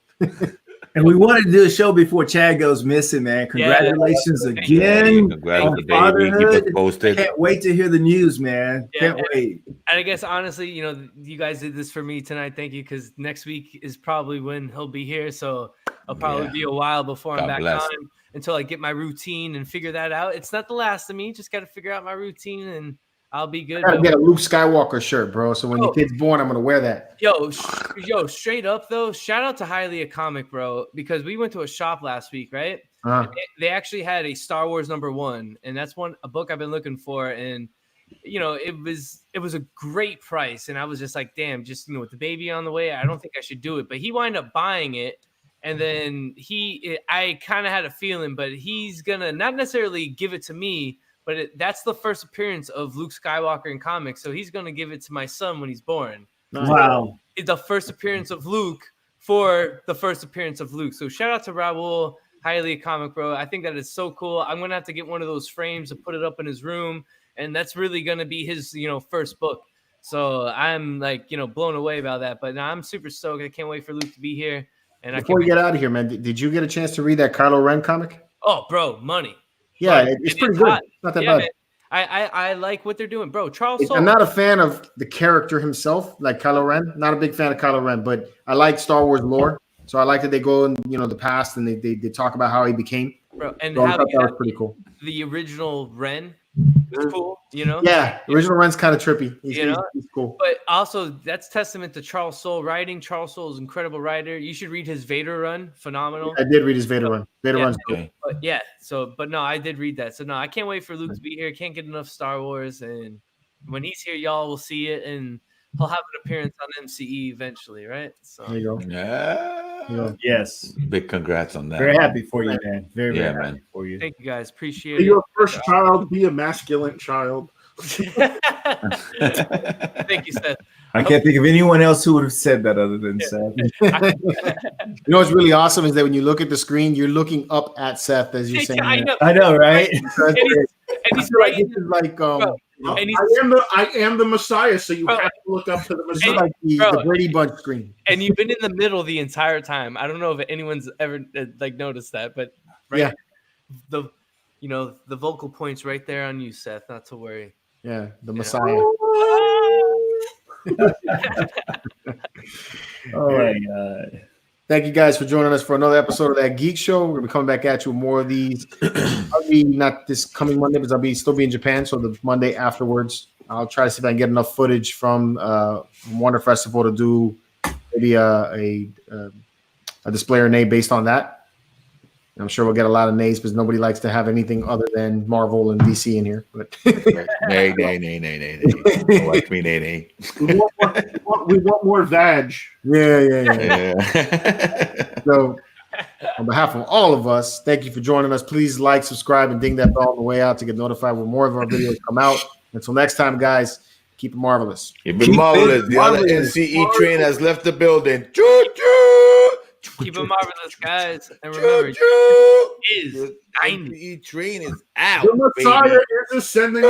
And we wanted to do a show before Chad goes missing, man. Congratulations again. Congrats on to the baby. Keep fatherhood. us posted. Can't wait to hear the news, man. Can't wait. and I guess honestly, you guys did this for me tonight. Thank you, because next week is probably when he'll be here. So I'll probably be a while before I'm back on until I get my routine and figure that out. It's not the last of me. Just got to figure out my routine and I'll be good. I gotta get a Luke Skywalker shirt, bro. So when your kid's born, I'm gonna wear that. Yo, straight up though, shout out to Highly a Comic, bro, because we went to a shop last week, right? They actually had a Star Wars #1, and that's a book I've been looking for, and it was a great price, and I was just like, damn, just with the baby on the way, I don't think I should do it. But he wound up buying it, and then I kind of had a feeling, but he's gonna not necessarily give it to me. But that's the first appearance of Luke Skywalker in comics, so he's going to give it to my son when he's born. Wow. It's the first appearance of Luke for the first appearance of Luke. So shout out to Raul, Highly a Comic, bro. I think that is so cool. I'm going to have to get one of those frames to put it up in his room, and that's really going to be his, first book. So I'm blown away about that. But I'm super stoked. I can't wait for Luke to be here. And before we get out of here, man, did you get a chance to read that Kylo Ren comic? Oh, bro, money. Yeah, it's pretty good. It's not that bad. Man. I like what they're doing, bro. Charles Soule. I'm not a fan of the character himself, like Kylo Ren. Not a big fan of Kylo Ren, but I like Star Wars lore. So I like that they go in, the past and they talk about how he became. Bro, and so I thought that was pretty cool. The original Ren is cool, Yeah, the original Ren's kind of trippy. He's cool. But also, that's testament to Charles Soule writing. Charles Soule is an incredible writer. You should read his Vader run. Phenomenal. I did read his Vader run. Vader run's cool. But no, I did read that. So no, I can't wait for Luke to be here. Can't get enough Star Wars, and when he's here, y'all will see it, and he'll have an appearance on MCE eventually, right? So there you go. Yeah. Yes. Big congrats on that. Very happy for you, man. Very man. happy for you. Thank you guys. Appreciate be it. your first child, be a masculine child. Thank you, Seth. I can't think of anyone else who would have said that other than Seth. What's really awesome is that when you look at the screen, you're looking up at Seth as you're saying. I know, right? And he's right. I am the Messiah, so you have to look up to the Messiah. Like the Brady Bunch screen. And you've been in the middle the entire time. I don't know if anyone's ever noticed that, but the vocal points right there on you, Seth. Not to worry. Yeah, the Messiah. Oh my God. Thank you guys for joining us for another episode of that Geek Show. We're gonna be coming back at you with more of these. I'll be not this coming Monday because I'll still be in Japan. So the Monday afterwards, I'll try to see if I can get enough footage from Wonder Festival to do maybe a display or nay based on that. I'm sure we'll get a lot of nays because nobody likes to have anything other than Marvel and DC in here. But nay. Don't like me, nay. We want more vag. Yeah. So On behalf of all of us, thank you for joining us. Please like, subscribe, and ding that bell on the way out to get notified when more of our videos come out. Until next time, guys, keep it marvelous. Keep it marvelous. The other NCE train has left the building. Choo-choo! Keep it marvelous, guys. And remember, Choo-choo! is The 90. NCE train is out. The Messiah baby. is ascending.